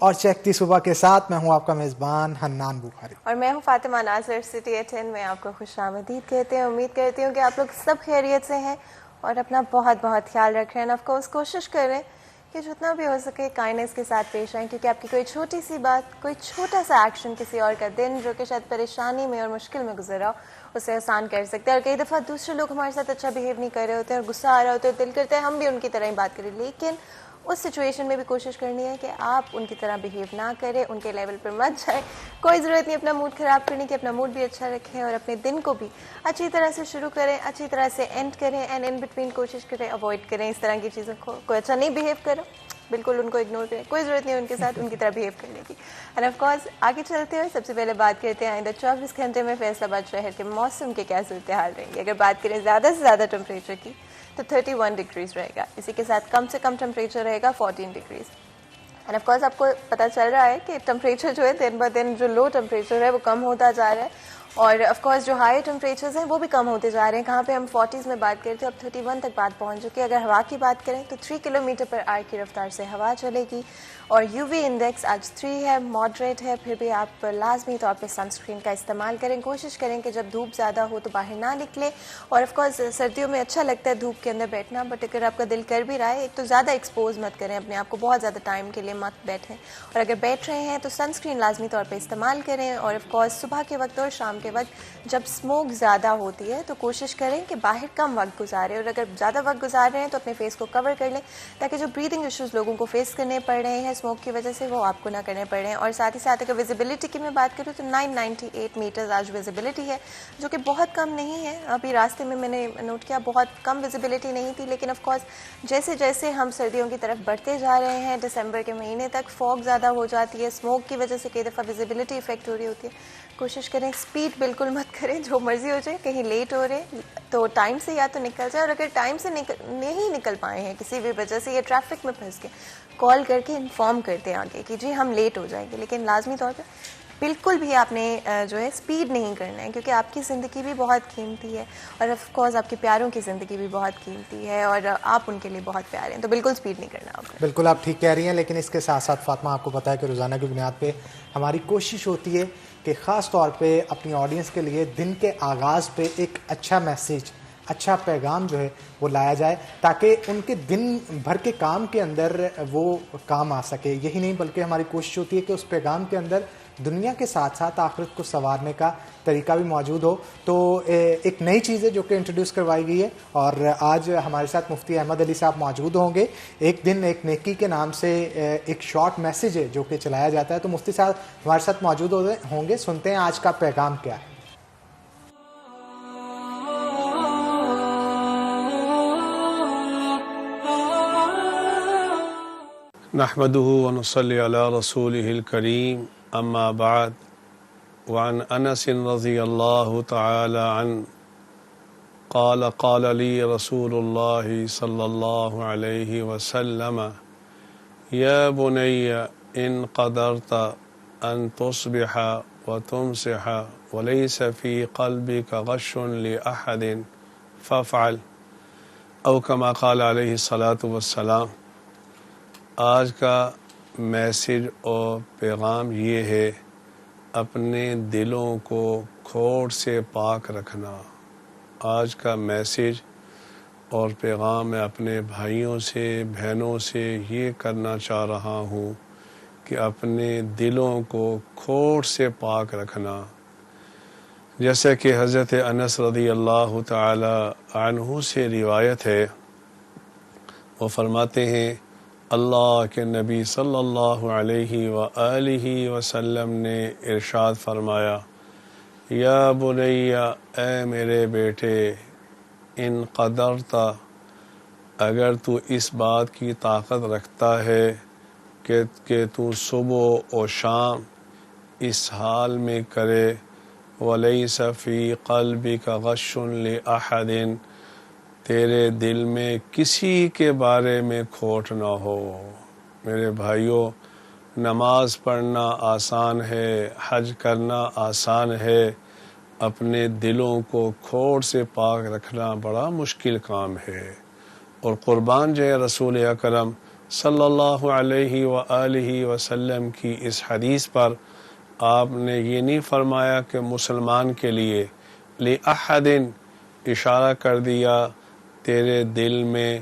اور چہکتی صبح کے ساتھ میں ہوں آپ کا میزبان حنان بخاری، اور میں ہوں فاطمہ ناصر۔ سٹی 10 میں آپ کو خوش آمدید کہتے ہیں۔ امید کرتی ہوں کہ آپ لوگ سب خیریت سے ہیں اور اپنا بہت بہت خیال رکھ رہے ہیں۔ آف کورس کوشش کر رہے ہیں کہ جتنا بھی ہو سکے کائنڈنس کے ساتھ پیش آئیں، کیونکہ آپ کی کوئی چھوٹی سی بات، کوئی چھوٹا سا ایکشن کسی اور کا دن جو کہ شاید پریشانی میں اور مشکل میں گزرا ہو، اسے آسان کر سکتے ہیں۔ اور کئی دفعہ دوسرے لوگ ہمارے ساتھ اچھا بہیو نہیں کر رہے ہوتے اور غصہ آ رہا ہوتا ہے، دل کرتا ہے ہم بھی ان کی طرح ہی بات کریں، لیکن اس سچویشن میں بھی کوشش کرنی ہے کہ آپ ان کی طرح بہیو نہ کریں، ان کے لیول پر مت جائیں۔ کوئی ضرورت نہیں اپنا موڈ خراب کرنے کی، اپنا موڈ بھی اچھا رکھیں اور اپنے دن کو بھی اچھی طرح سے شروع کریں، اچھی طرح سے اینڈ کریں، اینڈ ان بٹوین کوشش کریں اوائڈ کریں اس طرح کی چیزوں کو۔ کوئی اچھا نہیں بہیو کرو، بالکل ان کو اگنور کریں، کوئی ضرورت نہیں ان کے ساتھ ان کی طرح بہیو کرنے کی۔ اینڈ آف کورس آگے چلتے ہوئے سب سے پہلے بات کرتے ہیں آئندہ 24 گھنٹے میں فیصل آباد شہر کے موسم کے کیا صورتحال رہیں گی۔ اگر بات کریں زیادہ سے زیادہ ٹمپریچر کی تو 31 ڈگریز رہے گا، اسی کے ساتھ کم سے کم ٹمپریچر رہے گا 14 ڈگریز۔ اینڈ آف کورس آپ کو پتہ چل رہا ہے کہ ٹمپریچر جو ہے دن بہ دن جو لو ٹمپریچر ہے وہ کم ہوتا جا رہا ہے، اور آف کورس جو ہائی ٹمپریچرز ہیں وہ بھی کم ہوتے جا رہے ہیں۔ کہاں پہ ہم 40s میں بات کرتے ہیں، اب 31 تک بات پہنچ چکی ہے۔ اگر ہوا کی بات کریں تو 3 کلومیٹر پر آور کی رفتار سے ہوا چلے گی، اور یو وی انڈیکس آج 3 ہے، ماڈریٹ ہے۔ پھر بھی آپ لازمی طور پہ سن اسکرین کا استعمال کریں، کوشش کریں کہ جب دھوپ زیادہ ہو تو باہر نہ نکلیں۔ اور آف کورس سردیوں میں اچھا لگتا ہے دھوپ کے اندر بیٹھنا، بٹ اگر آپ کا دل کر بھی رہا ہے ایک تو زیادہ ایکسپوز مت کریں اپنے آپ کو، بہت زیادہ ٹائم کے لیے مت بیٹھیں، اور اگر بیٹھ رہے ہیں تو سن اسکرین لازمی طور پہ استعمال کریں۔ اور آف کورس صبح کے وقت اور شام کے وقت جب اسموک زیادہ ہوتی ہے تو کوشش کریں کہ باہر کم وقت گزاریں، اور اگر زیادہ وقت گزار رہے ہیں تو اپنے فیس کو کور کر لیں تاکہ جو بریدنگ ایشوز لوگوں کو فیس کرنے پڑ رہے ہیں اسموک کی وجہ سے وہ آپ کو نہ کرنے پڑ رہے ہیں۔ اور ساتھ ہی ساتھ اگر ویزیبلٹی کی میں بات کروں تو 998 میٹرز آج ویزیبلٹی ہے، جو کہ بہت کم نہیں ہے۔ ابھی راستے میں نے نوٹ کیا بہت کم ویزیبلٹی نہیں تھی، لیکن آف کورس جیسے جیسے ہم سردیوں کی طرف بڑھتے جا رہے ہیں دسمبر کے مہینے تک فوگ زیادہ ہو جاتی ہے، اسموک کی وجہ سے کئی دفعہ ویزیبلٹی افیکٹ ہو رہی ہوتی ہے۔ کوشش کریں اسپیڈ بالکل مت کریں، جو مرضی ہو جائے، کہیں لیٹ ہو رہے تو ٹائم سے یا تو نکل جائے، اور اگر ٹائم سے نہیں نکل پائے ہیں کسی بھی وجہ سے یا ٹریفک میں پھنس کے، کال کر کے انفارم کرتے ہیں آگے کہ جی ہم لیٹ ہو جائیں گے، لیکن لازمی طور پہ بالکل بھی آپ نے جو ہے اسپیڈ نہیں کرنا ہے، کیونکہ آپ کی زندگی بھی بہت قیمتی ہے، اور آف کورس آپ کے پیاروں کی زندگی بھی بہت قیمتی ہے، اور آپ ان کے لیے بہت پیارے ہیں، تو بالکل اسپیڈ نہیں کرنا آپ نے۔ بالکل آپ ٹھیک کہہ رہی ہیں، لیکن اس کے ساتھ ساتھ فاطمہ آپ کو پتہ ہے کہ روزانہ کی بنیاد پہ ہماری کوشش ہوتی ہے کہ خاص طور پہ اپنی آڈینس کے لیے دن کے آغاز پہ ایک اچھا میسیج، اچھا پیغام جو ہے وہ لایا جائے تاکہ ان کے دن بھر کے کام کے اندر وہ کام آ سکے۔ یہی نہیں بلکہ ہماری کوشش ہوتی ہے کہ اس پیغام کے اندر دنیا کے ساتھ ساتھ آخرت کو سنوارنے کا طریقہ بھی موجود ہو۔ تو ایک نئی چیز ہے جو کہ انٹروڈیوس کروائی گئی ہے، اور آج ہمارے ساتھ مفتی احمد علی صاحب موجود ہوں گے۔ ایک دن ایک نیکی کے نام سے ایک شارٹ میسیج ہے جو کہ چلایا جاتا ہے، تو مفتی صاحب ہمارے ساتھ موجود ہوں گے، سنتے ہیں آج کا پیغام کیا ہے۔ نحمده ونصلي على رسوله الكريم اما بعد وعن انس رضي الله تعالى عنه قال قال لي رسول الله صلى الله عليه وسلم يا بني ان قدرت ان تصبح وتمسح وليس في قلبك غش لأحد فافعل او كما قال عليه الصلاة والسلام۔ آج کا میسج اور پیغام یہ ہے، اپنے دلوں کو کھوٹ سے پاک رکھنا۔ آج کا میسج اور پیغام میں اپنے بھائیوں سے بہنوں سے یہ کرنا چاہ رہا ہوں کہ اپنے دلوں کو کھوٹ سے پاک رکھنا۔ جیسا کہ حضرت انس رضی اللہ تعالی عنہ سے روایت ہے، وہ فرماتے ہیں اللہ کے نبی صلی اللہ علیہ وآلہ وسلم نے ارشاد فرمایا، یا بنی، اے میرے بیٹے، ان قدرت، اگر تو اس بات کی طاقت رکھتا ہے کہ تو صبح و شام اس حال میں کرے، ولیس فی قلبک غش لأحد، تیرے دل میں کسی کے بارے میں کھوٹ نہ ہو۔ میرے بھائیوں، نماز پڑھنا آسان ہے، حج کرنا آسان ہے، اپنے دلوں کو کھوٹ سے پاک رکھنا بڑا مشکل کام ہے۔ اور قربان جائے رسول اکرم صلی اللہ علیہ وآلہ وسلم کی اس حدیث پر آپ نے یہ نہیں فرمایا کہ مسلمان کے لیے لِأَحَدٍ اشارہ کر دیا تیرے دل میں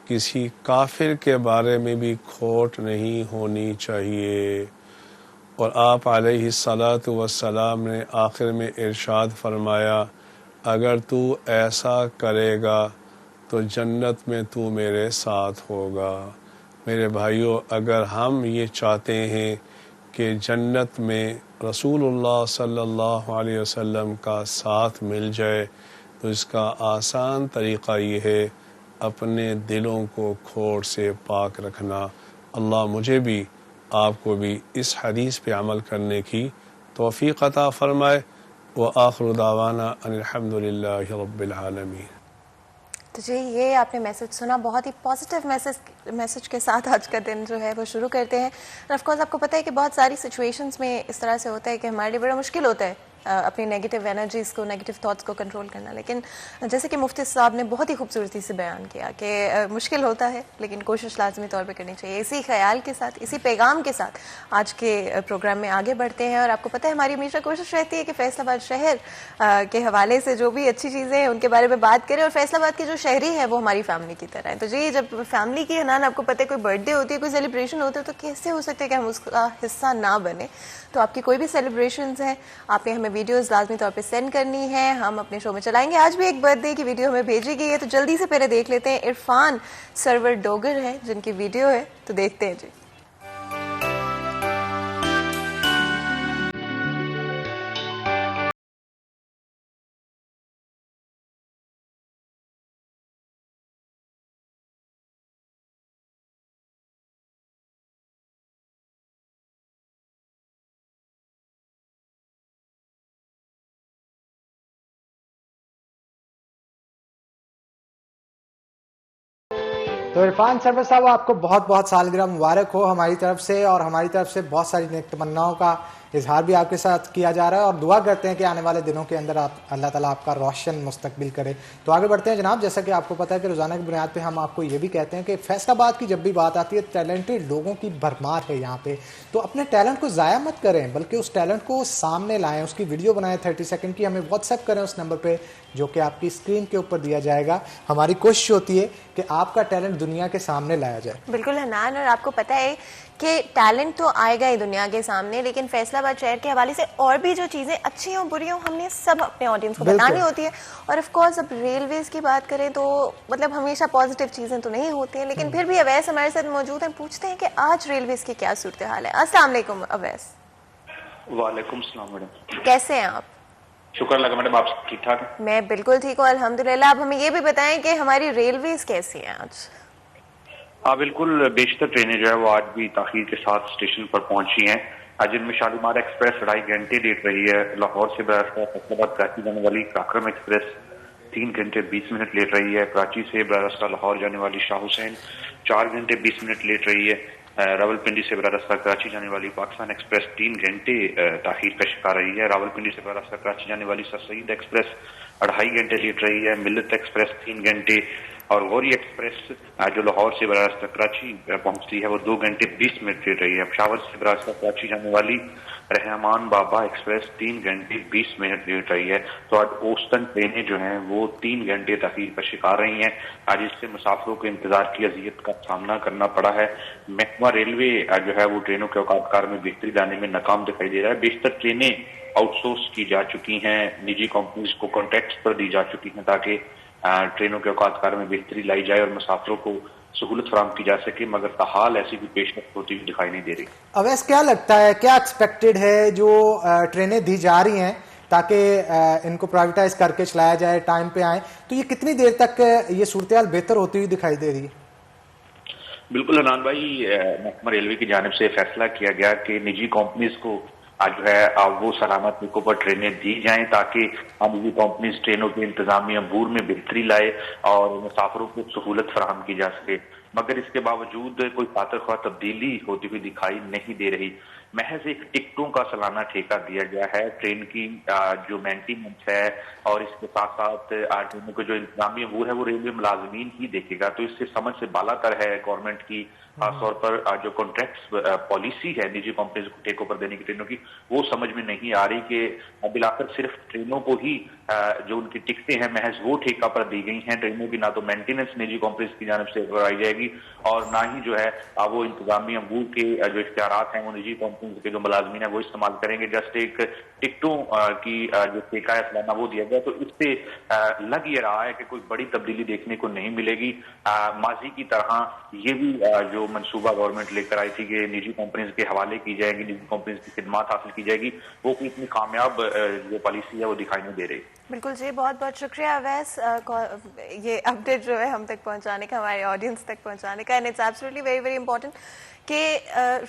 کسی کافر کے بارے میں بھی کھوٹ نہیں ہونی چاہیے. اور آپ علیہ الصلاۃ والسلام نے آخر میں ارشاد فرمایا اگر تو ایسا کرے گا تو جنت میں تو میرے ساتھ ہوگا. میرے بھائیوں، اگر ہم یہ چاہتے ہیں کہ جنت میں رسول اللہ صلی اللہ علیہ وسلم کا ساتھ مل جائے تو اس کا آسان طریقہ یہ ہے اپنے دلوں کو کھوٹ سے پاک رکھنا. اللہ مجھے بھی آپ کو بھی اس حدیث پہ عمل کرنے کی توفیق عطا فرمائے. وآخر دعوانا ان الحمد للہ رب العالمین. تو جی یہ آپ نے میسج سنا، بہت ہی پازیٹیو میسج کے ساتھ آج کا دن جو ہے وہ شروع کرتے ہیں. اور آف کورس آپ کو پتہ ہے کہ بہت ساری سچویشنز میں اس طرح سے ہوتا ہے کہ ہمارے لیے بڑا مشکل ہوتا ہے اپنی نیگیٹیو انرجیز کو، نیگیٹیو تھاٹس کو کنٹرول کرنا. لیکن جیسے کہ مفتی صاحب نے بہت ہی خوبصورتی سے بیان کیا کہ مشکل ہوتا ہے لیکن کوشش لازمی طور پہ کرنی چاہیے. اسی خیال کے ساتھ، اسی پیغام کے ساتھ آج کے پروگرام میں آگے بڑھتے ہیں. اور آپ کو پتہ ہے ہماری ہمیشہ کوشش رہتی ہے کہ فیصل آباد شہر کے حوالے سے جو بھی اچھی چیزیں ہیں ان کے بارے میں بات کریں. اور فیصل آباد کے جو شہری ہے وہ ہماری فیملی کی طرح ہے. تو جی جب فیملی کی حنان آپ کو پتہ ہے کوئی برتھ ڈے ہوتی ہے، کوئی سیلیبریشن ہوتا ہے، تو کیسے ہو سکتے ہے کہ ہم اس کا حصہ نہ بنے. تو آپ کی کوئی بھی سیلیبریشنز ہیں آپ نے ہمیں ویڈیوز لازمی طور پہ سینڈ کرنی ہے، ہم اپنے شو میں چلائیں گے. آج بھی ایک برتھ ڈے کی ویڈیو ہمیں بھیجی گئی ہے تو جلدی سے پہلے دیکھ لیتے ہیں. عرفان سرور ڈوگر ہے جن کی ویڈیو ہے، تو دیکھتے ہیں. جی تو عرفان سرور صاحب آپ کو بہت بہت سالگرہ مبارک ہو ہماری طرف سے، اور ہماری طرف سے بہت ساری نیک تمناؤں کا اظہار بھی آپ کے ساتھ کیا جا رہا ہے، اور دعا کرتے ہیں کہ آنے والے دنوں کے اندر اللہ تعالیٰ آپ کا روشن مستقبل کرے. تو آگے بڑھتے ہیں جناب. جیسا کہ آپ کو پتہ ہے کہ روزانہ کی بنیاد پہ ہم آپ کو یہ بھی کہتے ہیں کہ فیصل آباد کی جب بھی بات آتی ہے ٹیلنٹڈ لوگوں کی بھرمار ہے یہاں پہ. تو اپنے ٹیلنٹ کو ضائع مت کریں بلکہ اس ٹیلنٹ کو سامنے لائیں، اس کی ویڈیو بنائیں 30 سیکنڈ کی، ہمیں واٹس ایپ کریں اس نمبر پہ جو کہ آپ کی اسکرین کے اوپر دیا جائے گا. ہماری کوشش ہوتی ہے کہ آپ کا ٹیلنٹ دنیا کے سامنے لایا جائے. بالکل حنان. اور آپ کو پتہ ہے کہ ٹیلنٹ تو آئے گا ہی دنیا کے سامنے، لیکن فیصل آباد شہر کے حوالے سے اور بھی جو چیزیں اچھی ہوں بری ہوں ہم نے سب اپنے آڈینس کو بتانی ہوتی ہے. اور آف کورس اب ریلویز کی بات کریں تو مطلب ہمیشہ پازیٹیو چیزیں تو نہیں ہوتی ہیں، لیکن پھر بھی اویس ہمارے ساتھ موجود ہیں. پوچھتے ہیں کہ آج ریلویز کی کیا صورتحال ہے. السلام علیکم اویس. وعلیکم السلام میڈم. کیسے ہیں آپ؟ شکر اللہ کا میڈم، آپ ٹھیک ٹھاک ہیں؟ میں بالکل ٹھیک ہوں الحمدللہ. آپ ہمیں یہ بھی بتائیں کہ ہماری ریلویز کیسی ہیں آج؟ بالکل، بیشتر ٹرینیں جو ہے وہ آج بھی تاخیر کے ساتھ اسٹیشن پر پہنچی ہیں، جن میں شالیمار ایکسپریس 2.5 گھنٹے لیٹ رہی ہے. لاہور سے براہ راست فیصل آباد کراچی جانے والی اکرم ایکسپریس 3 گھنٹے 20 منٹ لیٹ رہی ہے. کراچی سے براہ راست لاہور جانے والی شاہ حسین 4 گھنٹے 20 منٹ لیٹ رہی ہے. راولپنڈی سے براہ راست کراچی جانے والی پاکستان ایکسپریس 3 گھنٹے تاخیر کا شکار رہی ہے. راولپنڈی سے براہ راست کراچی جانے والی سر سید ایکسپریس 2.5 گھنٹے لیٹ رہی ہے. ملت ایکسپریس 3 گھنٹے اور غوری ایکسپریس جو لاہور سے براہ راست کراچی پہنچتی ہے وہ 2 گھنٹے 20 منٹ لیٹ رہی ہے. پشاور سے براہ راست کراچی جانے والی رحمان بابا ایکسپریس 3 گھنٹے 20 منٹ لیٹ رہی ہے. تو آج اوسطن ٹرینیں جو ہیں وہ 3 گھنٹے تاخیر کا شکار رہی ہیں. آج اس سے مسافروں کو انتظار کی اذیت کا سامنا کرنا پڑا ہے. محکمہ ریلوے جو ہے وہ ٹرینوں کے اوقات کار میں بہتری لانے میں ناکام دکھائی دے رہا ہے. بیشتر ٹرینیں آؤٹ سورس کی جا چکی ہیں، نجی کمپنیز کو کانٹریکٹس پر دی جا چکی ہیں تاکہ ٹرینوں کے اوقات کار میں بہتری لائی جائے اور مسافروں کو سہولت فراہم کی جا سکے، مگر تاحال ایسی بھی پیشرفت ہوتی ہوئی دکھائی نہیں دے رہی. اویس کیا لگتا ہے، کیا ایکسپیکٹڈ ہے جو ٹرینیں دی جا رہی ہیں تاکہ ان کو پرائیویٹائز کر کے چلایا جائے، ٹائم پہ آئیں، تو یہ کتنی دیر تک یہ صورتحال بہتر ہوتی ہوئی دکھائی دے رہی ہے؟ بالکل حنان بھائی، محکمہ ریلوے کی جانب سے فیصلہ کیا گیا کہ نجی کمپنیز کو جو ہے وہ سلامت موقعوں پر ٹرینیں دی جائیں تاکہ نجی کمپنیز ٹرینوں کے انتظامی امور میں بہتری لائے اور مسافروں کو سہولت فراہم کی جا سکے. مگر اس کے باوجود کوئی خاطر خواہ تبدیلی ہوتی ہوئی دکھائی نہیں دے رہی. محض ایک ٹکٹوں کا سالانہ ٹھیکہ دیا گیا ہے. ٹرین کی جو مینٹیننس ہے اور اس کے ساتھ ساتھ ٹرینوں کے جو انتظامی امور ہے وہ ریلوے ملازمین ہی دیکھے گا. تو اس سے سمجھ سے بالا تر ہے گورنمنٹ کی خاص طور پر جو کانٹریکٹس پالیسی ہے نجی کمپنیز کو ٹیک اوور دینے کی ٹرینوں کی, وہ سمجھ میں نہیں آ رہی کہ بلاخر صرف ٹرینوں کو ہی جو ان کی ٹکٹیں ہیں محض وہ ٹھیکہ پر دی گئی ہیں. ٹرینوں کی نہ تو مینٹیننس نجی کمپنیز کی جانب سے کرائی جائے گی اور نہ ہی جو ہے وہ انتظامی امور کے جو اختیارات ہیں وہ نجی کمپنیز کے جو ملازمین ہیں وہ استعمال کریں گے. جسٹ ایک ٹکٹوں کی جو ٹھیکہ ہے سالانہ وہ دیا گیا, تو اس سے لگ یہ رہا ہے کہ کوئی بڑی تبدیلی دیکھنے کو نہیں ملے گی. ماضی کی طرح یہ بھی جو منصوبہ گورنمنٹ لے کر آئی تھی کہ نجی کمپنیز کے حوالے کی جائے گی, نجی کمپنیز کی خدمات حاصل کی جائے گی, وہ کوئی اتنی کامیاب جو پالیسی ہے وہ دکھائی نہیں دے رہی. بالکل جی, بہت بہت شکریہ اویس یہ اپڈیٹ جو ہے ہم تک پہنچانے کا, ہمارے آڈینس تک پہنچانے کا. And it's absolutely very very important کہ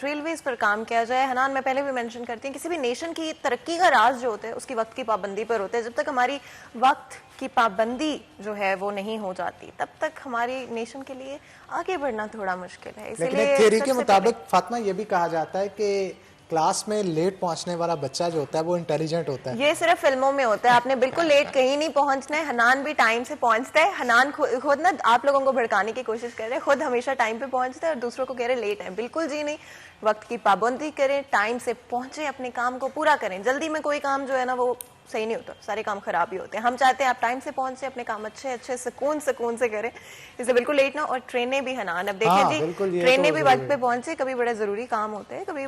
ریلویز پر کام کیا جائے. حنان, میں پہلے بھی مینشن کرتی ہوں, کسی بھی نیشن کی ترقی کا راز جو ہوتا ہے اس کی وقت کی پابندی پر ہوتا ہے. جب تک ہماری وقت کی پابندی جو ہے وہ نہیں ہو جاتی تب تک ہماری نیشن کے لیے آگے بڑھنا تھوڑا مشکل ہے. لیکن ایک تھیوری کے مطابق فاطمہ یہ بھی کہا جاتا ہے کہ کلاس میں لیٹ پہنچنے والا بچہ جو ہوتا ہے وہ انٹیلیجنٹ ہوتا ہے. یہ صرف فلموں میں ہوتا ہے, آپ نے بالکل لیٹ کہیں نہیں پہنچنا ہے. حنان بھی ٹائم سے پہنچتا ہے. حنان خود نا آپ لوگوں کو بھڑکانے کی کوشش کر رہے ہیں, خود ہمیشہ ٹائم پہ پہنچتا ہے اور دوسروں کو کہہ رہے لیٹ ہے. بالکل جی نہیں, وقت کی پابندی کریں, ٹائم سے پہنچیں, اپنے کام کو پورا کریں. جلدی میں کوئی کام جو ہے نا وہ صحیح نہیں ہوتا, سارے کام خراب ہی ہوتے ہیں. ہم چاہتے ہیں آپ ٹائم سے پہنچیں, اپنے کام اچھے اچھے سکون سے کریں, اسے بالکل لیٹ نہ. اور ٹرینیں بھی حنان, اب دیکھیں جی ٹرینیں بھی وقت پہ پہنچے. کبھی بڑے ضروری کام ہوتے ہیں, کبھی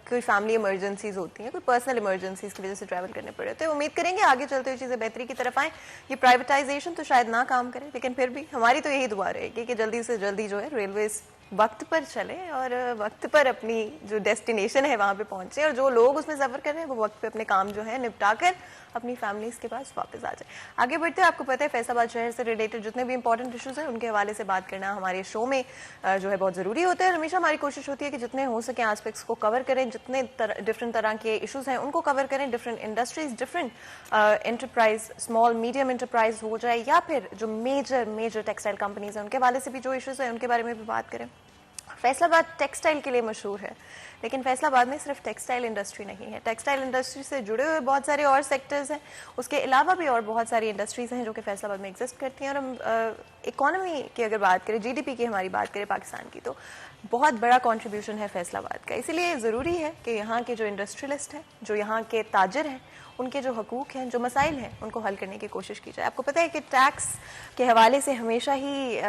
کوئی فیملی ایمرجنسیز ہوتی ہیں, کوئی پرسنل ایمرجنسیز کی وجہ سے ٹریول کرنے پڑے ہوتے ہیں. امید کریں گے آگے چلتے ہوئے چیزیں بہتری کی طرف آئیں. یہ پرائیویٹائزیشن تو شاید نہ کام کرے, لیکن پھر بھی ہماری تو یہی دعا رہے گی کہ جلدی سے جلدی جو ہے ریلویز وقت پر چلے اور وقت پر اپنی جو ڈیسٹینیشن ہے وہاں پہ پہنچے, اور جو لوگ اس میں سفر کر رہے ہیں وہ وقت پہ اپنے کام جو ہے نپٹا کر اپنی فیملیز کے پاس واپس آ جائے. آگے بڑھتے ہیں, آپ کو پتہ ہے فیصل آباد شہر سے ریلیٹڈ جتنے بھی امپورٹنٹ ایشوز ہیں ان کے حوالے سے بات کرنا ہمارے شو میں جو ہے بہت ضروری ہوتا ہے. ہمیشہ ہماری کوشش ہوتی ہے کہ جتنے ہو سکیں آسپیکٹس کو کور کریں, جتنے ڈفرنٹ طرح کے ایشوز ہیں ان کو کور کریں. Different industries, different enterprise, small medium enterprise ہو جائے یا پھر جو میجر ٹیکسٹائل کمپنیز ہیں ان کے حوالے سے بھی جو ایشوز ہیں ان کے بارے میں بھی بات کریں. فیصل آباد ٹیکسٹائل کے لیے مشہور ہے, لیکن فیصل آباد میں صرف ٹیکسٹائل انڈسٹری نہیں ہے. ٹیکسٹائل انڈسٹری سے جڑے ہوئے بہت سارے اور سیکٹرز ہیں, اس کے علاوہ بھی اور بہت ساری انڈسٹریز ہیں جو کہ فیصل آباد میں ایگزسٹ کرتی ہیں. اور ہم اکانومی کی اگر بات کریں, جی ڈی پی کی ہماری بات کریں پاکستان کی, تو بہت بڑا کنٹریبیوشن ہے فیصل آباد کا. اسی لیے ضروری ہے کہ یہاں کے جو انڈسٹریلسٹ ہیں, جو یہاں کے تاجر ہیں, ان کے جو حقوق ہیں, جو مسائل ہیں, ان کو حل کرنے کی کوشش کی جائے. آپ کو پتہ ہے کہ ٹیکس کے حوالے سے ہمیشہ ہی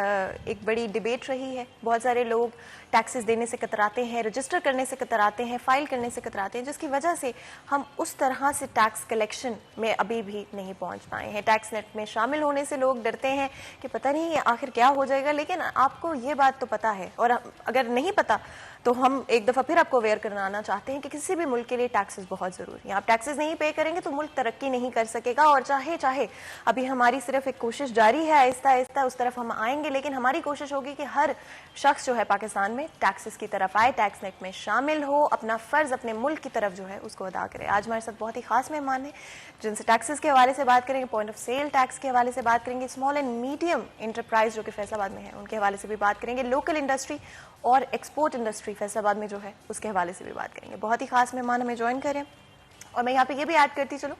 ایک بڑی ڈیبیٹ رہی ہے. بہت سارے لوگ ٹیکسز دینے سے کتراتے ہیں, رجسٹر کرنے سے کتراتے ہیں, فائل کرنے سے کتراتے ہیں, جس کی وجہ سے ہم اس طرح سے ٹیکس کلیکشن میں ابھی بھی نہیں پہنچ پائے ہیں. ٹیکس نیٹ میں شامل ہونے سے لوگ ڈرتے ہیں کہ پتہ نہیں آخر کیا ہو جائے گا, لیکن آپ کو یہ بات تو پتہ ہے, اور اگر نہیں پتہ تو ہم ایک دفعہ پھر آپ کو اویئر کرانا چاہتے ہیں کہ کسی بھی ملک کے لیے ٹیکسز بہت ضروری ہیں. آپ ٹیکسز نہیں پے کریں گے تو ملک ترقی نہیں کر سکے گا. اور چاہے ابھی ہماری صرف ایک کوشش جاری ہے, آہستہ آہستہ اس طرف ہم آئیں گے, لیکن ہماری کوشش ہوگی کہ ہر شخص جو ہے پاکستان میں ٹیکسز کی طرف آئے, ٹیکس نیٹ میں شامل ہو, اپنا فرض اپنے ملک کی طرف جو ہے اس کو ادا کرے. آج ہمارے ساتھ بہت ہی خاص مہمان ہیں جن سے ٹیکسز کے حوالے سے بات کریں گے, پوائنٹ آف سیل ٹیکس کے حوالے سے بات کریں گے, اسمال اینڈ میڈیم انٹرپرائز جو کہ فیصل آباد میں ہے ان کے حوالے سے بھی بات کریں گے, لوکل انڈسٹری اور ایکسپورٹ انڈسٹری فیصل آباد میں جو ہے اس کے حوالے سے بھی بات کریں گے. بہت ہی خاص مہمان ہمیں جوائن کریں. اور میں یہاں پہ یہ بھی ایڈ کرتی چلوں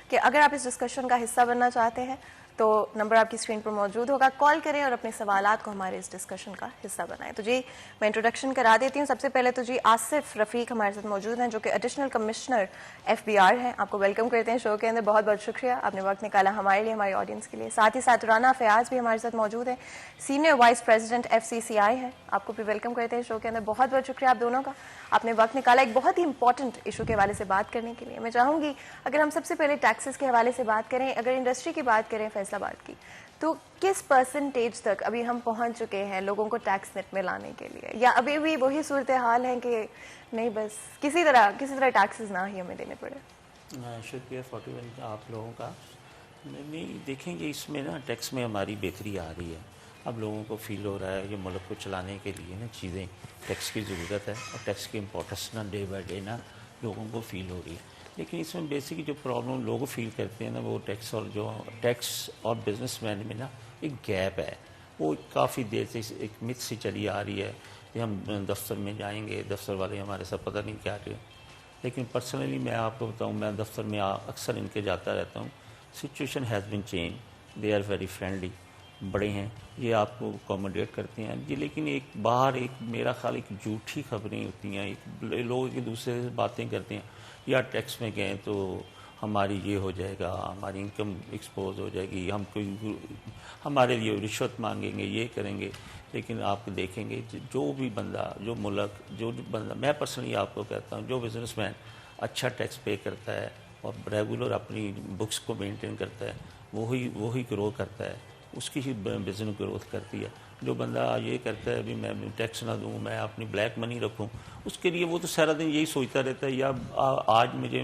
کہ اگر آپ اس ڈسکشن کا حصہ بننا چاہتے ہیں تو نمبر آپ کی اسکرین پر موجود ہوگا, کال کریں اور اپنے سوالات کو ہمارے اس ڈسکشن کا حصہ بنائیں. تو جی میں انٹروڈکشن کرا دیتی ہوں. سب سے پہلے تو جی آصف رفیق ہمارے ساتھ موجود ہیں جو کہ ایڈیشنل کمشنر FBR ہیں. آپ کو ویلکم کرتے ہیں شو کے اندر. بہت بہت شکریہ, آپ نے وقت نکالا ہمارے لیے, ہماری آڈینس کے لیے. ساتھ ہی ساتھ رانا فیاض بھی ہمارے ساتھ موجود ہیں, سینئر وائس پریزیڈنٹ FCCI ہیں. آپ کو بھی ویلکم کرتے ہیں شو کے اندر. بہت بہت شکریہ آپ دونوں کا, آپ نے وقت نکالا ایک بہت ہی امپورٹنٹ ایشو کے حوالے سے بات کرنے کے لیے. میں چاہوں گی اگر ہم سب سے پہلے ٹیکسز کے حوالے سے بات کریں, اگر انڈسٹری کی بات کریں فیصل آباد کی, تو کس پرسنٹیج تک ابھی ہم پہنچ چکے ہیں لوگوں کو ٹیکس نیٹ میں لانے کے لیے, یا ابھی بھی وہی صورتحال ہے کہ نہیں بس کسی طرح ٹیکسز نہ ہی ہمیں دینے پڑے؟ شکریہ 41 آپ لوگوں کا. نہیں دیکھیں گے اس میں نا ٹیکس میں ہماری بہتری آ رہی ہے. اب لوگوں کو فیل ہو رہا ہے کہ ملک کو چلانے کے لیے نا چیزیں ٹیکس کی ضرورت ہے, اور ٹیکس کی امپورٹنس نا ڈے بائی ڈے نا لوگوں کو فیل ہو رہی ہے. لیکن اس میں بیسک جو پرابلم لوگ فیل کرتے ہیں نا وہ ٹیکس اور بزنس مین میں نا ایک گیپ ہے. وہ کافی دیر سے ایک مت سی چلی آ رہی ہے کہ ہم دفتر میں جائیں گے، دفتر والے ہمارے ساتھ پتہ نہیں کیا کریں. لیکن پرسنلی میں آپ کو بتاؤں، میں دفتر میں اکثر ان کے جاتا رہتا ہوں. Situation has been change, they are very friendly, بڑے ہیں، یہ آپ کو اکوموڈیٹ کرتے ہیں جی. لیکن ایک باہر ایک میرا خیال ایک جھوٹی خبریں ہوتی ہیں، ایک لوگ ایک دوسرے سے باتیں کرتے ہیں، یا ٹیکس میں گئے تو ہماری یہ ہو جائے گا، ہماری انکم ایکسپوز ہو جائے گی، ہم کوئی ہمارے لیے رشوت مانگیں گے، یہ کریں گے. لیکن آپ دیکھیں گے جو بھی بندہ، جو ملک، جو بندہ، میں پرسنلی آپ کو کہتا ہوں، جو بزنس مین اچھا ٹیکس پے کرتا ہے اور ریگولر اپنی بکس کو مینٹین کرتا ہے، وہی گرو کرتا ہے، اس کی ہی بزنس گروتھ کرتی ہے. جو بندہ یہ کرتا ہے بھی میں ٹیکس نہ دوں، میں اپنی بلیک منی رکھوں، اس کے لیے وہ تو سارا دن یہی سوچتا رہتا ہے یا آج مجھے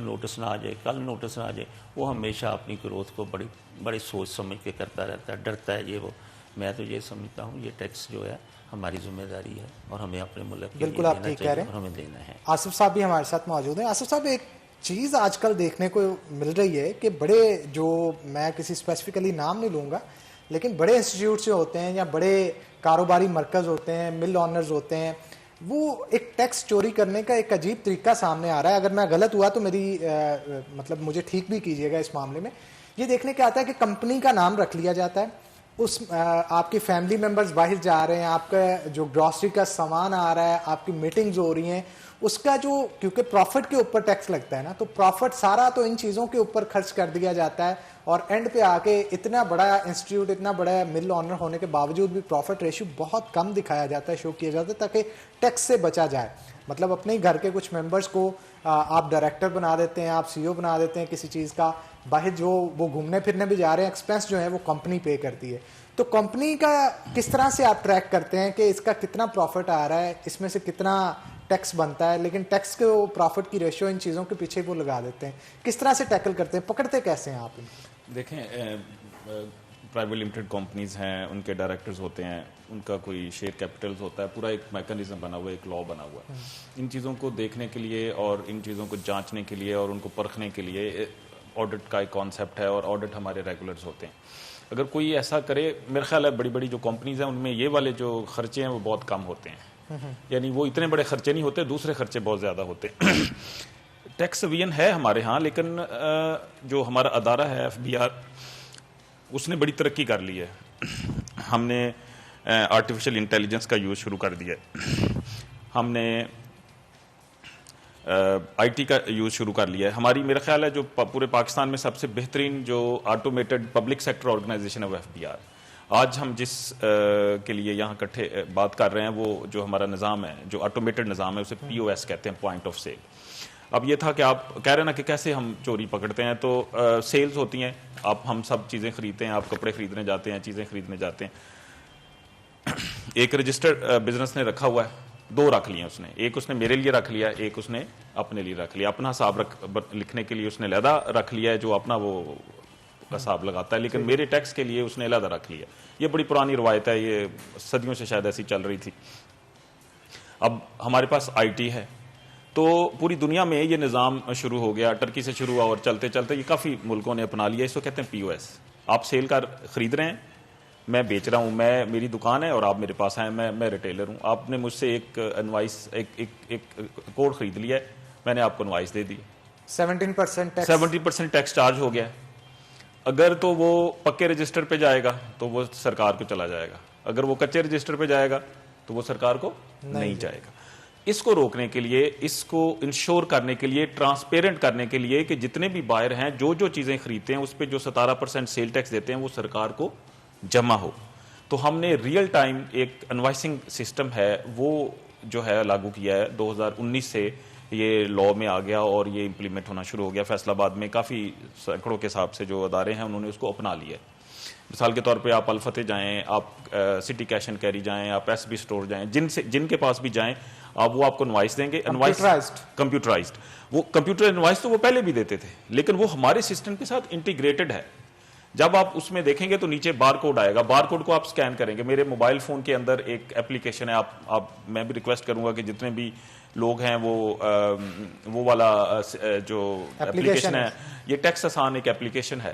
نوٹس نہ آ جائے، کل نوٹس نہ آ جائے. وہ ہمیشہ اپنی گروتھ کو بڑی سوچ سمجھ کے کرتا رہتا ہے، ڈرتا ہے یہ وہ. میں تو یہ سمجھتا ہوں یہ ٹیکس جو ہے ہماری ذمہ داری ہے اور ہمیں اپنے ملک کے بالکل لیے آپ دینا ٹھیک کہہ چاہیے رہے ہیں. اور ہمیں دینا ہے. آصف صاحب بھی ہمارے ساتھ موجود ہیں. آصف صاحب، ایک چیز آج کل دیکھنے کو مل رہی ہے کہ بڑے، جو میں کسی اسپیسیفکلی نام نہیں لوں گا، لیکن بڑے انسٹیٹیوٹ سے ہوتے ہیں یا بڑے کاروباری مرکز ہوتے ہیں، مل آنرز ہوتے ہیں، وہ ایک ٹیکس چوری کرنے کا ایک عجیب طریقہ سامنے آ رہا ہے. اگر میں غلط ہوا تو مطلب مجھے ٹھیک بھی کیجیے گا اس معاملے میں. یہ دیکھنے کے آتا ہے کہ کمپنی کا نام رکھ لیا جاتا ہے، آپ کی فیملی ممبرز باہر جا رہے ہیں، آپ کا جو گراسری کا سامان آ رہا ہے، آپ کی میٹنگز ہو رہی ہیں، اس کا جو، کیونکہ پروفٹ کے اوپر ٹیکس لگتا ہے نا، تو پروفٹ سارا تو ان چیزوں کے اوپر خرچ کر دیا جاتا ہے. اور اینڈ پہ آ کے اتنا بڑا انسٹیٹیوٹ، اتنا بڑا مل آنر ہونے کے باوجود بھی پروفٹ ریشیو بہت کم دکھایا جاتا ہے، شو کیا جاتا ہے تاکہ ٹیکس سے بچا جائے. مطلب اپنے ہی گھر کے کچھ ممبرس کو آپ ڈائریکٹر بنا دیتے ہیں، آپ سی او بنا دیتے ہیں کسی چیز کا، باہر جو وہ گھومنے پھرنے بھی جا رہے ہیں، ایکسپینس جو ہے وہ کمپنی پے کرتی ہے. تو کمپنی کا کس طرح سے آپ ٹریک کرتے ہیں کہ اس کا کتنا پروفٹ آ رہا ہے، اس میں سے کتنا ٹیکس بنتا ہے؟ لیکن ٹیکس کے پروفٹ کی ریشو ان چیزوں کے پیچھے وہ لگا دیتے ہیں. کس طرح سے ٹیکل کرتے ہیں، پکڑتے کیسے ہیں آپ ان کو؟ دیکھیں، پرائیویٹ لمیٹڈ کمپنیز ہیں، ان کے ڈائریکٹرز ہوتے ہیں، ان کا کوئی شیئر کیپٹلز ہوتا ہے، پورا ایک میکانزم بنا ہوا ہے، ایک لا بنا ہوا ہے. ان چیزوں کو دیکھنے کے لیے اور ان چیزوں کو جانچنے کے لیے اور ان کو پرکھنے کے لیے آڈٹ کا ایک کانسیپٹ ہے، اور آڈٹ ہمارے ریگولرز ہوتے ہیں. اگر کوئی ایسا کرے، میرا خیال ہے بڑی بڑی جو کمپنیز ہیں ان میں یہ والے جو خرچے ہیں وہ بہت کم ہوتے ہیں، یعنی وہ اتنے بڑے خرچے نہیں ہوتے، دوسرے خرچے بہت زیادہ ہوتے ہیں. ٹیکس اوین ہے ہمارے ہاں، لیکن جو ہمارا ادارہ ہے FBR، اس نے بڑی ترقی کر لی ہے. ہم نے آرٹیفیشل انٹیلیجنس کا یوز شروع کر دیا ہے، ہم نے IT کا یوز شروع کر لیا ہے. ہماری میرا خیال ہے جو پورے پاکستان میں سب سے بہترین جو آٹومیٹڈ پبلک سیکٹر آرگنائزیشن ہے وہ FBR. آج ہم جس کے لیے یہاں اکٹھے بات کر رہے ہیں، وہ جو ہمارا نظام ہے، جو آٹومیٹڈ نظام ہے، اسے POS کہتے ہیں، پوائنٹ آف سیل. اب یہ تھا کہ آپ کہہ رہے ہیں نا کہ کیسے ہم چوری پکڑتے ہیں، تو سیلز ہوتی ہیں، ہم سب چیزیں خریدتے ہیں، آپ کپڑے خریدنے جاتے ہیں، چیزیں خریدنے جاتے ہیں. ایک رجسٹرڈ بزنس نے رکھا ہوا ہے، 2 رکھ لیے اس نے، ایک اس نے میرے لیے رکھ لیا، ایک اس نے اپنے لیے رکھ لیا. اپنا حساب لکھنے کے لیے اس نے علیحدہ رکھ لیا ہے، جو اپنا وہ حساب لگاتا ہے، لیکن میرے ٹیکس کے لیے اس نے علیحدہ رکھ لیا. یہ بڑی پرانی روایت ہے، یہ صدیوں سے شاید ایسی چل رہی تھی. اب ہمارے پاس IT ہے، تو پوری دنیا میں یہ نظام شروع ہو گیا، ٹرکی سے شروع ہوا اور چلتے چلتے یہ کافی ملکوں نے اپنا لیا. اس کو کہتے ہیں POS. آپ سیل کر خرید رہے ہیں، میں بیچ رہا ہوں، میری دکان ہے اور آپ میرے پاس آئے، میں ریٹیلر ہوں. آپ نے مجھ سے ایک انوائس، ایک کوڈ خرید لیا ہے، میں نے آپ کو انوائس دے دی، 17% ٹیکس چارج ہو گیا. اگر تو وہ پکے رجسٹر پہ جائے گا تو وہ سرکار کو چلا جائے گا، اگر وہ کچے رجسٹر پہ جائے گا تو وہ سرکار کو نہیں جائے گا. اس کو روکنے کے لیے، اس کو انشور کرنے کے لیے، ٹرانسپیرنٹ کرنے کے لیے کہ جتنے بھی بائر ہیں جو چیزیں خریدتے ہیں اس پہ جو 17% سیل ٹیکس دیتے ہیں وہ سرکار کو جمع ہو، تو ہم نے ریئل ٹائم ایک انوائسنگ سسٹم ہے وہ جو ہے لاگو کیا ہے. 2019 سے یہ لا میں آ گیا اور یہ امپلیمنٹ ہونا شروع ہو گیا. فیصل آباد میں کافی سینکڑوں کے حساب سے جو ادارے ہیں انہوں نے اس کو اپنا لیا ہے. مثال کے طور پہ آپ الفتح جائیں، آپ سٹی کیش اینڈ کیری جائیں، آپ SB اسٹور جائیں، جن کے پاس بھی جائیں آپ، وہ آپ کو انوائس دیں گے. کمپیوٹرائزڈ. وہ کمپیوٹر انوائس تو وہ پہلے بھی دیتے تھے، لیکن وہ ہمارے سسٹم کے ساتھ انٹیگریٹڈ ہے. جب آپ اس میں دیکھیں گے تو نیچے بار کوڈ آئے گا، بار کوڈ کو آپ سکین کریں گے. میرے موبائل فون کے اندر ایک ایپلیکیشن ہے، میں بھی ریکویسٹ کروں گا کہ جتنے بھی لوگ ہیں وہ والا جو ایپلیکیشن ہے، یہ ٹیکس آسان ایک ایپلیکیشن ہے.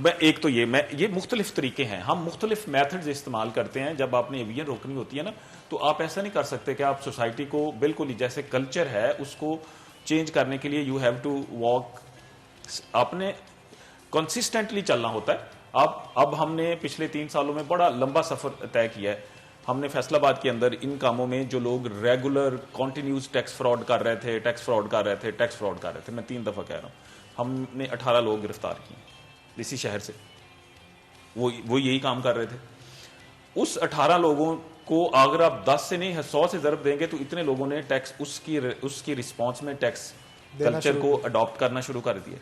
میں ایک تو یہ مختلف طریقے ہیں, ہم مختلف میتھڈز استعمال کرتے ہیں. جب آپ نے ایویئن روکنی ہوتی ہے نا, تو آپ ایسا نہیں کر سکتے کہ آپ سوسائٹی کو بالکل ہی جیسے کلچر ہے اس کو چینج کرنے کے لیے یو ہیو ٹو واک, آپ نے کنسسٹنٹلی چلنا ہوتا ہے. اب ہم نے پچھلے 3 سالوں میں بڑا لمبا سفر طے کیا ہے. ہم نے فیصل آباد کے اندر ان کاموں میں جو لوگ ریگولر کنٹینیوس ٹیکس فراڈ کر رہے تھے, میں 3 دفعہ کہہ رہا ہوں, ہم نے 18 لوگ گرفتار کیے اسی شہر سے. وہ یہی کام کر رہے تھے. اس 18 لوگوں کو اگر آپ 10 سے نہیں 100 سے ضرب دیں گے تو اتنے لوگوں نے ٹیکس اس کی رسپانس میں ٹیکس کلچر کو اڈاپٹ کرنا شروع کر دیا.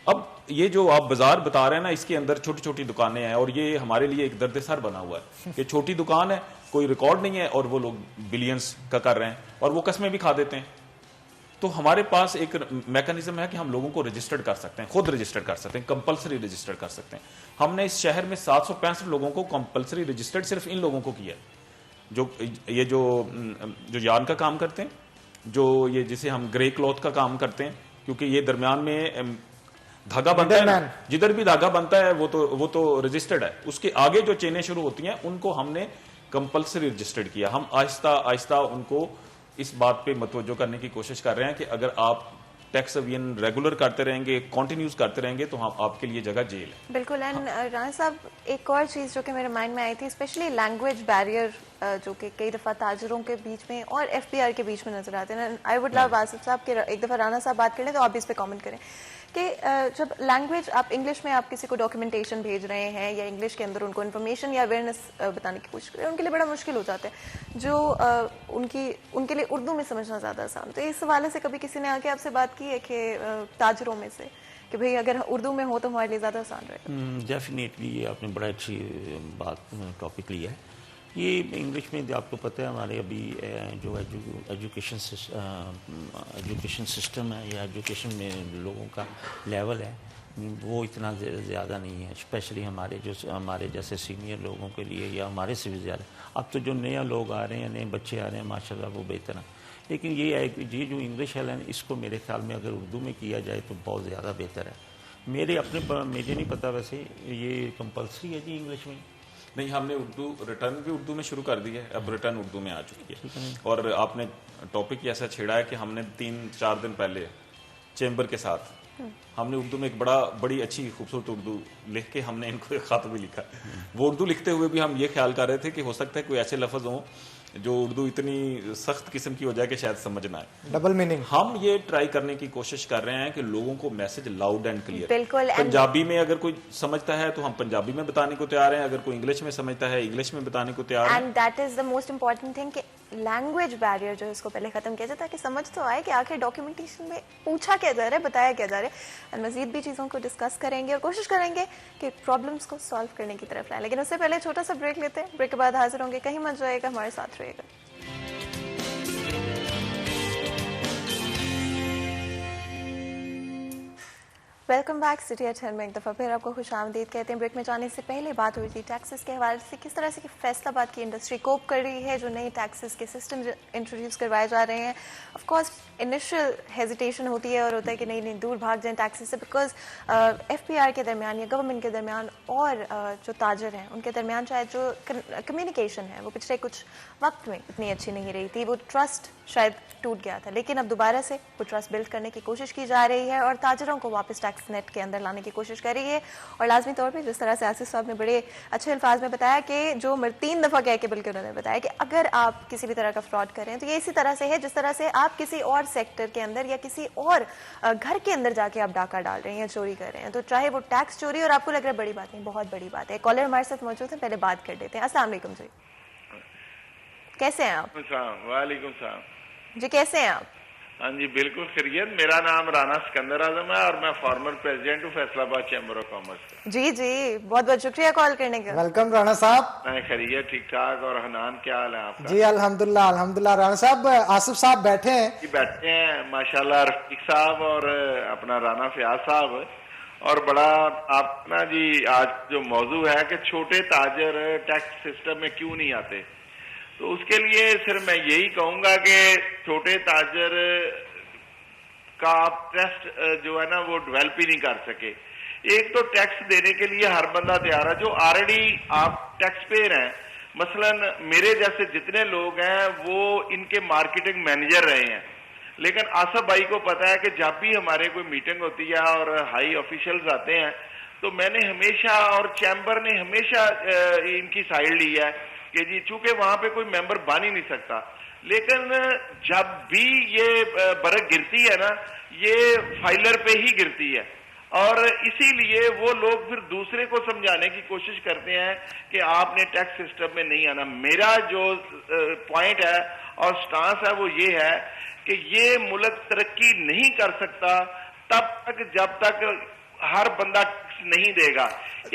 اب یہ جو آپ بازار بتا رہے ہیں نا, اس کے اندر چھوٹی چھوٹی دکانیں ہیں, اور یہ ہمارے لیے ایک درد سر بنا ہوا ہے کہ چھوٹی دکان ہے, کوئی ریکارڈ نہیں ہے, اور وہ لوگ بلینز کا کر رہے ہیں, اور وہ قسمیں بھی کھا دیتے ہیں. تو ہمارے پاس ایک میکانزم ہے کہ ہم لوگوں کو رجسٹرڈ کر سکتے ہیں, خود رجسٹر کر سکتے ہیں, کمپلسری رجسٹر کر سکتے ہیں. ہم نے اس شہر میں 765 لوگوں کو کمپلسری رجسٹرڈ صرف ان لوگوں کو کیا, جو یارن کا کام کرتے ہیں, جو یہ جسے ہم گرے کلوتھ کا کام کرتے ہیں, کیونکہ یہ درمیان میں دھاگا بنتا ہے نا, جدھر بھی دھاگا بنتا ہے وہ تو رجسٹرڈ ہے. اس کے آگے جو چینیں شروع ہوتی ہیں ان کو ہم نے کمپلسری رجسٹرڈ کیا. ہم آہستہ آہستہ ان کو اس بات پہ متوجہ کرنے کی کوشش کر رہے ہیں کہ اگر آپ ٹیکس اوین ریگولر کرتے رہیں گے, کنٹینیوز کرتے رہیں گے, تو ہم آپ کے لیے جگہ جیل ہے. بالکل. اینڈ رانا صاحب ایک اور چیز جو کہ میرے مائنڈ میں آئی تھی, اسپیشلی لینگویج بیریئر جو کہ کئی دفعہ تاجروں کے بیچ میں اور ایف پی آر کے بیچ میں نظر آتے ہیں. آئی وڈ لو آصف صاحب کہ ایک دفعہ رانا صاحب بات کر لیں تو آپ بھی اس پہ کامنٹ کریں کہ جب لینگویج آپ انگلش میں آپ کسی کو ڈاکیومنٹیشن بھیج رہے ہیں یا انگلش کے اندر ان کو انفارمیشن یا اویئرنیس بتانے کی کوشش کریں, ان کے لیے بڑا مشکل ہو جاتا ہے جو ان کے لیے اردو میں سمجھنا زیادہ آسان. تو اس حوالے سے کبھی کسی نے آ کے آپ سے بات کی ہے کہ تاجروں میں سے کہ بھئی اگر اردو میں ہو تو ہمارے لیے زیادہ آسان رہے گا؟ ڈیفینیٹلی یہ آپ نے بڑا اچھی بات ٹاپک لیا ہے. یہ انگلش میں آپ کو پتہ ہے ہمارے ابھی جو ایجوکیشن سسٹم ہے یا ایجوکیشن میں لوگوں کا لیول ہے وہ اتنا زیادہ نہیں ہے, اسپیشلی ہمارے جیسے سینئر لوگوں کے لیے یا ہمارے سے بھی زیادہ. اب تو جو نیا لوگ آ رہے ہیں, نئے بچے آ رہے ہیں, ماشاء اللہ وہ بہتر ہیں. لیکن یہ ہے کہ یہ جو انگلش ہے اس کو میرے خیال میں اگر اردو میں کیا جائے تو بہت زیادہ بہتر ہے. مجھے نہیں پتا ویسے یہ کمپلسری ہے جی انگلش میں؟ نہیں, ہم نے ریٹرن بھی اردو میں شروع کر دی ہے, اب ریٹرن اردو میں آ چکی ہے. اور آپ نے ٹاپک ایسا چھیڑا ہے کہ ہم نے 3-4 دن پہلے چیمبر کے ساتھ ہم نے اردو میں ایک بڑی اچھی خوبصورت اردو لکھ کے ہم نے ان کو ایک خط بھی لکھا. وہ اردو لکھتے ہوئے بھی ہم یہ خیال کر رہے تھے کہ ہو سکتا ہے کوئی ایسے لفظ ہوں جو اردو اتنی سخت قسم کی ہو جائے کہ شاید سمجھ نہ آئے. Double meaning. ہم یہ ٹرائی کرنے کی کوشش کر رہے ہیں کہ لوگوں کو میسج لاؤڈ اینڈ کلیئر. بالکل. پنجابی میں اگر کوئی سمجھتا ہے تو ہم پنجابی میں بتانے کو تیار ہیں, اگر کوئی انگلش میں سمجھتا ہے انگلش میں بتانے کو تیار ہیں. And that is the most important thing کہ لینگویج بیریئر جو ہے اس کو پہلے ختم کیا جائے تاکہ سمجھ تو آئے کہ آخر ڈاکیومنٹیشن میں پوچھا کیا جا رہا ہے, بتایا کیا جا رہا ہے. مزید بھی چیزوں کو ڈسکس کریں گے اور کوشش کریں گے کہ پرابلمس کو سالو کرنے کی طرف لائیں. لیکن اس سے پہلے چھوٹا سا بریک لیتے ہیں, بریک کے بعد حاضر ہوں گے. کہیں مت جائے گا, ہمارے ساتھ رہے گا. ویلکم بیک سٹی ایٹ 10 میں ایک دفعہ پھر آپ کو خوش آمدید کہتے ہیں. بریک میں جانے سے پہلے بات ہوئی تھی ٹیکسز کے حوالے سے, کس طرح سے کہ فیصل آباد کی انڈسٹری کوپ کر رہی ہے جو نئے ٹیکسز کے سسٹم انٹروڈیوس کروائے جا رہے ہیں. آف کورس انیشیل ہیزیٹیشن ہوتی ہے اور ہوتا ہے کہ نہیں دور بھاگ جائیں ٹیکسز سے, بیکاز ایف پی آر کے درمیان یا گورنمنٹ کے درمیان اور جو تاجر ہیں ان کے درمیان شاید جو کمیونیکیشن ہے وہ پچھلے کچھ وقت میں اتنی اچھی نہیں رہی تھی. وہ ٹرسٹ شاید ٹوٹ گیا تھا, لیکن اب دوبارہ سے وہ ٹرسٹ بلڈ کرنے کی کوشش کی جا رہی ہے اور تاجروں کو واپس ٹیکس نیٹ کے اندر لانے کی کوشش کر رہی ہے. اور لازمی طور پہ جس طرح سے آصف صاحب نے بڑے اچھے الفاظ میں بتایا کہ جو 3 دفعہ کہہ کے بلکہ انہوں نے بتایا کہ اگر آپ کسی بھی طرح کا فراڈ کریں تو یہ اسی طرح سے ہے جس طرح سے آپ کسی اور سیکٹر کے اندر یا کسی اور گھر کے اندر جا کے آپ ڈاکہ ڈال رہے ہیں یا چوری کر رہے ہیں. تو چاہے وہ ٹیکس چوری اور آپ کو لگ رہا ہے بڑی بات نہیں, بہت بڑی بات ہے. کالر ہمارے ساتھ موجود ہیں, پہلے بات کر لیتے ہیں. السلام علیکم جی, کیسے ہیں آپ؟ وعلیکم السلام جی, کیسے ہیں آپ؟ ہاں جی بالکل خیریت. میرا نام رانا سکندر اعظم ہے اور میں فارمر پریزیڈنٹ ہوں فیصل آباد چیمبر آف کامرس کا. جی جی, بہت بہت شکریہ کال کرنے کا. ویلکم رانا صاحب. میں خیریت, ٹھیک ٹھاک. اور حنان کیا حال ہے آپ کا؟ جی الحمدللہ الحمدللہ. رانا صاحب آصف صاحب بیٹھے ہیں. جی بیٹھے ہیں ماشاءاللہ, رفیق صاحب اور اپنا رانا فیاض صاحب. اور بڑا آپ نا جی آج جو موضوع ہے کہ چھوٹے تاجر ٹیکس سسٹم میں کیوں نہیں آتے, تو اس کے لیے صرف میں یہی کہوں گا کہ چھوٹے تاجر کا ٹرسٹ جو ہے نا وہ ڈیولپ ہی نہیں کر سکے. ایک تو ٹیکس دینے کے لیے ہر بندہ تیار ہے جو آلریڈی آپ ٹیکس پیئر ہیں. مثلا میرے جیسے جتنے لوگ ہیں وہ ان کے مارکیٹنگ مینیجر رہے ہیں, لیکن آصف بھائی کو پتا ہے کہ جب بھی ہمارے کوئی میٹنگ ہوتی ہے اور ہائی آفیشلز آتے ہیں تو میں نے ہمیشہ اور چیمبر نے ہمیشہ ان کی سائڈ لی ہے کہ جی چونکہ وہاں پہ کوئی ممبر بن ہی نہیں سکتا, لیکن جب بھی یہ برک گرتی ہے نا یہ فائلر پہ ہی گرتی ہے, اور اسی لیے وہ لوگ پھر دوسرے کو سمجھانے کی کوشش کرتے ہیں کہ آپ نے ٹیکس سسٹم میں نہیں آنا. میرا جو پوائنٹ ہے اور سٹانس ہے وہ یہ ہے کہ یہ ملک ترقی نہیں کر سکتا تب تک جب تک ہر بندہ نہیں دے گا.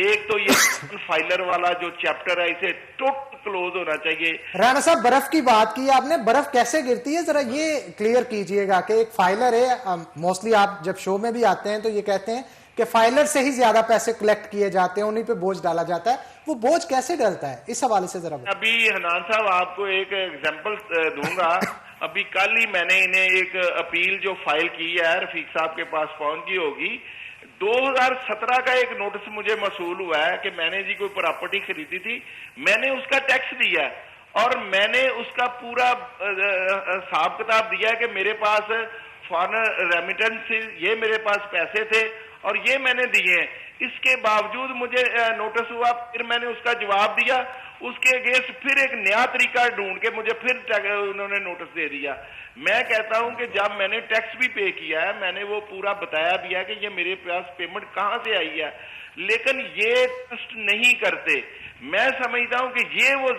ایک تو یہ فائلر والا جو چیپٹر ہے اسے ٹوٹل کلوز ہونا چاہیے. رانا صاحب برف کی بات کی آپ نے, برف کیسے گرتی ہے ذرا یہ کلیئر کیجئے گا کہ ایک فائلر ہے, موسٹلی آپ جب شو میں بھی آتے ہیں تو یہ کہتے ہیں کہ فائلر سے ہی زیادہ پیسے کلیکٹ کیے جاتے ہیں, انہیں پہ بوجھ ڈالا جاتا ہے, وہ بوجھ کیسے ڈلتا ہے اس حوالے سے ذرا بتائیں. ابھی حنان صاحب آپ کو ایک ایگزامپل دوں گا. ابھی کل ہی میں نے انہیں ایک اپیل جو فائل کی ہے رفیق صاحب کے پاس پہنچ گئی ہوگی. 2017 کا ایک نوٹس مجھے موصول ہوا ہے کہ میں نے جی کوئی پراپرٹی خریدی تھی, میں نے اس کا ٹیکس دیا اور میں نے اس کا پورا حساب کتاب دیا کہ میرے پاس فارن ریمیٹنس یہ میرے پاس پیسے تھے اور یہ میں نے دیے ہیں. اس کے باوجود مجھے نوٹس ہوا, پھر میں نے اس کا جواب دیا, اس کے اگینسٹ پھر ایک نیا طریقہ ڈھونڈ کے مجھے پھر انہوں نے نوٹس دے دیا. میں کہتا ہوں کہ جب میں نے ٹیکس بھی پے کیا ہے میں نے وہ پورا بتایا بھی ہے کہ یہ میرے پاس پیمنٹ کہاں سے آئی ہے, لیکن یہ ٹرسٹ نہیں کرتے. میں سمجھتا ہوں کہ یہ وہ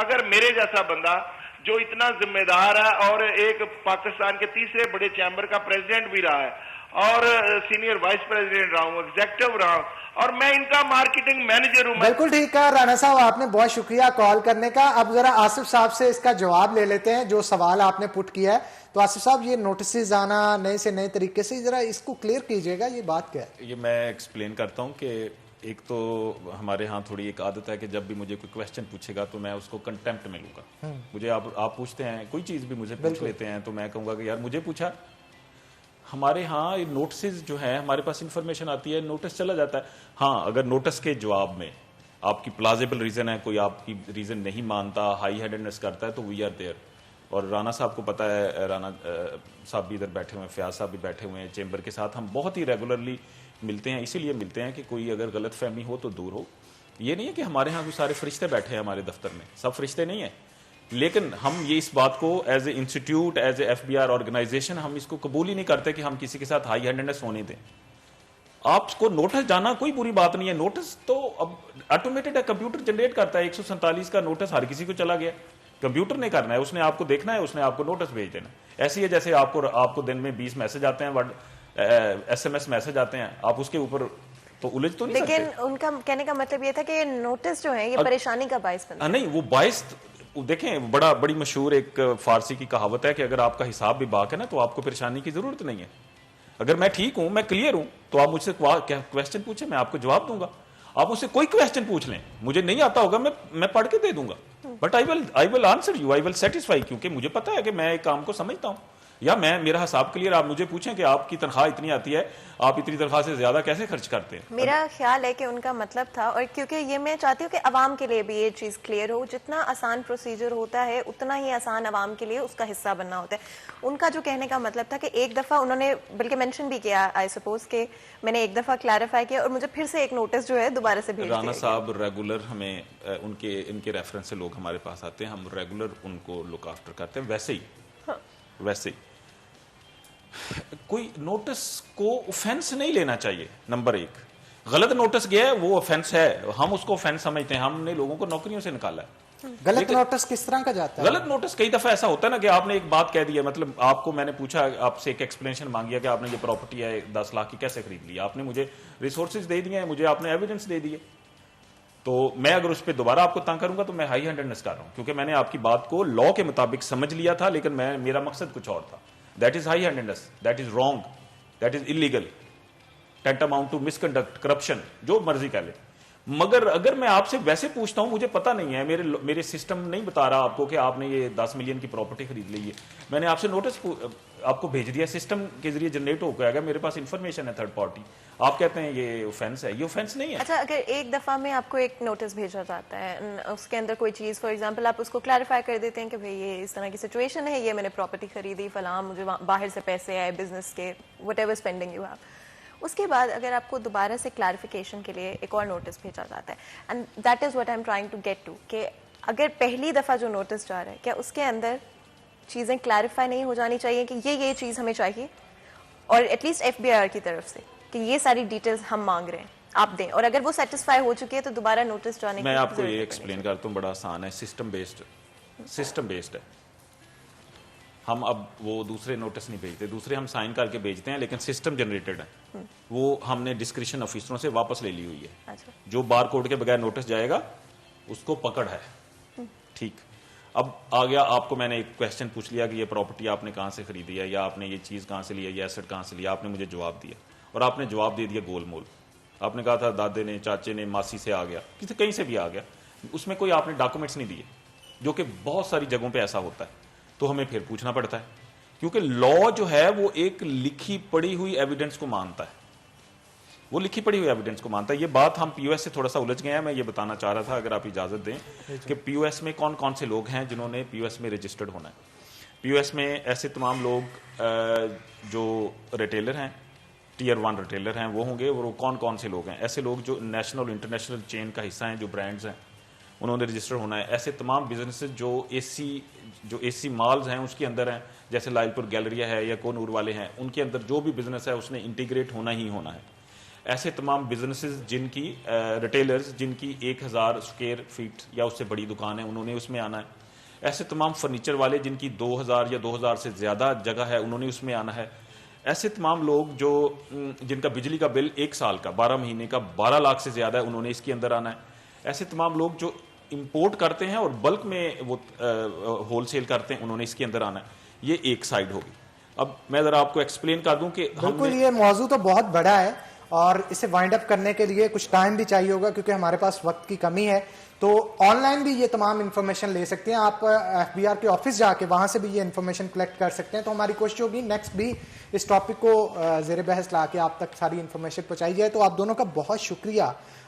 اگر میرے جیسا بندہ جو اتنا ذمہ دار ہے اور ایک پاکستان کے تیسرے بڑے چیمبر کا پریزیڈنٹ بھی رہا ہے اور سینئر وائس پریزیڈنٹ رہا ہوں, ایگزیکٹو رہا ہوں, اور میں ان کا مارکیٹنگ مینیجر ہوں. بالکل ٹھیک ہے رانا صاحب, آپ نے بہت شکریہ کال کرنے کا. اب ذرا آصف صاحب سے اس کا جواب لے لیتے ہیں جو سوال آپ نے پٹ کیا ہے. تو آصف صاحب یہ نوٹسز آنا نئے سے نئے طریقے سے ذرا اس کو کلیئر کیجئے گا, یہ بات کیا ہے؟ یہ میں ایکسپلین کرتا ہوں کہ ایک تو ہمارے ہاں تھوڑی ایک عادت ہے کہ جب بھی مجھے کوئی کویسچن پوچھے گا تو میں اس کو کنٹمپٹ میں لوں گا. مجھے آپ پوچھتے ہیں کوئی چیز بھی مجھے پوچھ لیتے ہیں تو میں کہوں گا کہ یار مجھے پوچھا. ہمارے ہاں نوٹسز جو ہیں ہمارے پاس انفارمیشن آتی ہے, نوٹس چلا جاتا ہے. ہاں اگر نوٹس کے جواب میں آپ کی پلازیبل ریزن ہے, کوئی آپ کی ریزن نہیں مانتا, ہائی ہیڈنس کرتا ہے تو وی آر دیئر. اور رانا صاحب کو پتا ہے, رانا صاحب بھی ادھر بیٹھے ہوئے ہیں, فیاض صاحب بھی بیٹھے ہوئے ہیں, چیمبر کے ساتھ ہم بہت ہی ریگولرلی ملتے ہیں. اسی لیے ملتے ہیں کہ کوئی اگر غلط فہمی ہو تو دور ہو. یہ نہیں ہے کہ ہمارے ہاں کوئی سارے فرشتے بیٹھے ہیں ہمارے دفتر میں, سب فرشتے نہیں ہیں, لیکن ہم یہ اس بات کو as a institute, as a F B R organization ہم اس کو قبول ہی نہیں کرتے کہ ہم کسی کے ساتھ ہائی ہینڈنس ہونے دیں. آپ کو نوٹس جانا کوئی بری بات نہیں ہے, نوٹس تو اب آٹومیٹڈ ہے, کمپیوٹر جنریٹ کرتا ہے. 147 کا نوٹس ہر کسی کو چلا گیا, کمپیوٹر نے کرنا ہے, اس نے آپ کو دیکھنا ہے, اس نے آپ کو نوٹس بھیج دینا. ایسی ہے جیسے آپ کو دن میں 20 میسج آتے ہیں, ایس ایم ایس میسج آتے ہیں, آپ اس کے اوپر تو الجھ تو نہیں سکتے. لیکن ان کا کہنے کا مطلب یہ تھا کہ یہ نوٹس جو ہیں یہ پریشانی کا باعث بنتا ہے. نہیں, وہ باعث دیکھیں بڑی مشہور ایک فارسی کی کہاوت ہے کہ اگر آپ کا حساب بھی باق ہے نا تو آپ کو پریشانی کی ضرورت نہیں ہے. اگر میں ٹھیک ہوں, میں کلیئر ہوں, تو آپ مجھ سے کویسچن پوچھیں, میں آپ کو جواب دوں گا. آپ مجھ سے کوئی کویسچن پوچھ لیں, مجھے نہیں آتا ہوگا میں پڑھ کے دے دوں گا, but I will answer you, I will satisfy, کیونکہ مجھے پتا ہے کہ میں ایک کام کو سمجھتا ہوں. یا میرا حساب کلیئر, آپ مجھے پوچھیں کہ آپ کی تنخواہ اتنی آتی ہے, آپ اتنی تنخواہ سے زیادہ کیسے خرچ کرتے ہیں. میرا خیال ہے کہ ان کا مطلب تھا, اور کیونکہ یہ میں چاہتی ہوں کہ عوام کے لیے بھی یہ چیز کلیئر ہو, جتنا آسان پروسیجر ہوتا ہے اتنا ہی آسان عوام کے لیے اس کا حصہ بننا ہوتا ہے. ان کا جو کہنے کا مطلب تھا کہ ایک دفعہ انہوں نے بلکہ مینشن بھی کیا, آئی سپوز کہ میں نے ایک دفعہ کلیریفائی کیا اور مجھے پھر سے ایک نوٹس جو ہے دوبارہ سے بھیج دیا. رانا صاحب ریگولر ہمیں ان کے ریفرنس سے لوگ ہمارے پاس آتے ہیں, ہم ریگولر ان کو لک آفٹر کرتے ہیں. ویسے ہی کوئی نوٹس کو اوفینس نہیں لینا چاہیے. نمبر 1, غلط نوٹس گیا ہے وہ اوفینس ہے, ہم اس کو اوفینس سمجھتے ہیں, ہم نے لوگوں کو نوکریوں سے نکالا ہے. غلط نوٹس کس طرح کا جاتا ہے؟ غلط نوٹس کئی دفعہ ایسا ہوتا ہے نا کہ آپ نے ایک بات کہہ دی ہے, مطلب آپ کو میں نے پوچھا, آپ سے ایک ایکسپلینیشن مانگیا کہ آپ نے یہ پراپرٹی ہے 10 لاکھ کی کیسے خرید لی, آپ نے مجھے ریسورسز دے دیے ہیں, مجھے آپ نے ایویڈنس دے دیے, تو میں اگر اس پہ دوبارہ آپ کو تنگ کروں گا تو میں ہائی ہینڈنس کر رہا ہوں, کیونکہ میں نے آپ کی بات کو لا کے مطابق سمجھ لیا تھا, لیکن میرا مقصد کچھ اور تھا. That is high handedness, that is wrong, that is illegal, tantamount to misconduct, corruption, جو مرضی کہہ لیں. مگر اگر میں آپ سے ویسے پوچھتا ہوں, مجھے پتا نہیں ہے, میرے سسٹم نہیں بتا رہا آپ کو کہ آپ نے یہ 10 ملین کی پراپرٹی خرید لی ہے, میں نے آپ سے نوٹس آپ کو بھیج دیا, سسٹم کے ذریعے جنریٹ ہو گیا, میرے پاس انفارمیشن ہے تھرڈ پارٹی, آپ کہتے ہیں یہ اوفینس ہے, یہ اوفینس نہیں ہے. اچھا, اگر ایک دفعہ میں آپ کو ایک نوٹس بھیجا جاتا ہے, اس کے اندر کوئی چیز, فار ایگزامپل آپ اس کو کلیریفائی کر دیتے ہیں کہ بھئی یہ اس طرح کی سچویشن ہے, یہ میں نے پراپرٹی خریدی, فلاں مجھے باہر سے پیسے آئے بزنس کے, whatever spending you have, اس کے بعد اگر آپ کو دوبارہ سے کلیریفیکیشن کے لیے ایک اور نوٹس بھیجا جاتا ہے, and that is what I am trying to get to, کہ اگر پہلی دفعہ جو نوٹس جا رہا ہے, کیا اس کے اندر چیزیں کلیریفائی نہیں ہو جانی چاہیے کہ یہ چیز ہمیں چاہیے, اور ایٹ لیسٹ FBIR کی طرف سے کہ یہ ساری ڈیٹیلز ہم مانگ رہے ہیں آپ دیں, اور اگر وہ سیٹسفائی ہو چکی ہے تو دوبارہ نوٹس جانے کی میں آپ کو یہ ایکسپلین کرتا ہوں, بڑا آسان ہے, سسٹم بیسڈ ہے. ہم اب وہ دوسرے نوٹس نہیں بھیجتے, دوسرے ہم سائن کر کے بھیجتے ہیں, لیکن سسٹم جنریٹڈ ہے, وہ ہم نے ڈسکریشن آفیسروں سے واپس لے لی ہوئی ہے. جو بار کوڈ کے بغیر نوٹس جائے گا اس کو پکڑ ہے. ٹھیک, اب آ گیا, آپ کو میں نے ایک کوشچن پوچھ لیا کہ یہ پراپرٹی آپ نے کہاں سے خریدی ہے, یا آپ نے یہ چیز کہاں سے لیا, یہ ایسٹ کہاں سے لیا, آپ نے مجھے جواب دیا, اور آپ نے جواب دے دیا گول مول. آپ نے کہا تھا دادے نے, چاچے نے, ماسی سے آ گیا, کسی کہیں سے بھی آ گیا, اس میں کوئی آپ نے ڈاکومنٹس نہیں دیے, جو کہ بہت ساری جگہوں پہ ایسا ہوتا ہے. تو ہمیں پھر پوچھنا پڑتا ہے, کیونکہ لا جو ہے وہ ایک لکھی پڑھی ہوئی ایویڈنس کو مانتا ہے, وہ لکھی پڑھی ہوئی ایویڈنس کو مانتا ہے. یہ بات ہم POS سے تھوڑا سا الجھ گئے ہیں, میں یہ بتانا چاہ رہا تھا اگر آپ اجازت دیں کہ POS میں کون کون سے لوگ ہیں جنہوں نے POS میں رجسٹرڈ ہونا ہے. POS میں ایسے تمام لوگ جو ریٹیلر ہیں, ٹیئر 1 ریٹیلر ہیں وہ ہوں گے, اور وہ کون کون سے لوگ ہیں, ایسے لوگ جو نیشنل انٹرنیشنل چین کا حصہ ہیں, جو برانڈز ہیں, انہوں نے رجسٹر ہونا ہے. ایسے تمام بزنسز جو اے سی مالز ہیں اس کے اندر ہیں, جیسے لائل پور گیلریا ہے یا کونور والے ہیں, ان کے اندر جو بھی بزنس ہے اس نے انٹیگریٹ ہونا ہی ہونا ہے. ایسے تمام بزنسز جن کی ریٹیلرز جن کی 1000 اسکوائر فیٹ یا اس سے بڑی دکان ہے, انہوں نے اس میں آنا ہے. ایسے تمام فرنیچر والے جن کی 2000 یا 2000 سے زیادہ جگہ ہے, انہوں نے اس میں آنا ہے. ایسے تمام لوگ جو جن کا بجلی کا بل 1 سال کا 12 مہینے کا 12 لاکھ سے زیادہ ہے, انہوں نے اس کے اندر آنا ہے. ایسے تمام لوگ جو امپورٹ کرتے ہیں اور بلک میں وہ ہول سیل کرتے ہیں, انہوں نے اس کے اندر آنا ہے. یہ ایک سائڈ ہوگی. اب میں ذرا آپ کو ایکسپلین کر دوں کہ بالکل یہ موضوع تو بہت بڑا ہے, اور اسے وائنڈ اپ کرنے کے لیے کچھ ٹائم بھی چاہیے ہوگا کیونکہ ہمارے پاس وقت کی کمی ہے. تو آن لائن بھی یہ تمام انفارمیشن لے سکتے ہیں آپ, FBR کے آفس جا کے وہاں سے بھی یہ انفارمیشن کلیکٹ کر سکتے ہیں. تو ہماری کوشش ہوگی نیکسٹ بھی اس ٹاپک کو زیر بحث لا کے آپ تک ساری انفارمیشن پہنچائی جائے. تو آپ دونوں کا بہت شکریہ,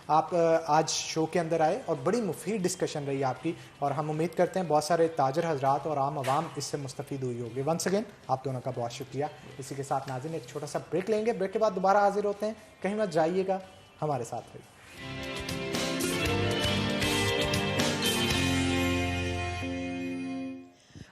آپ آج شو کے اندر آئے اور بڑی مفید ڈسکشن رہی آپ کی, اور ہم امید کرتے ہیں بہت سارے تاجر حضرات اور عام عوام اس سے مستفید ہوئی ہوگی. ونس اگین آپ دونوں کا بہت شکریہ. اسی کے ساتھ ناظرین ایک چھوٹا سا بریک لیں گے, بریک کے بعد دوبارہ حاضر ہوتے ہیں. کہیں مت جائیے گا, ہمارے ساتھ رہیے.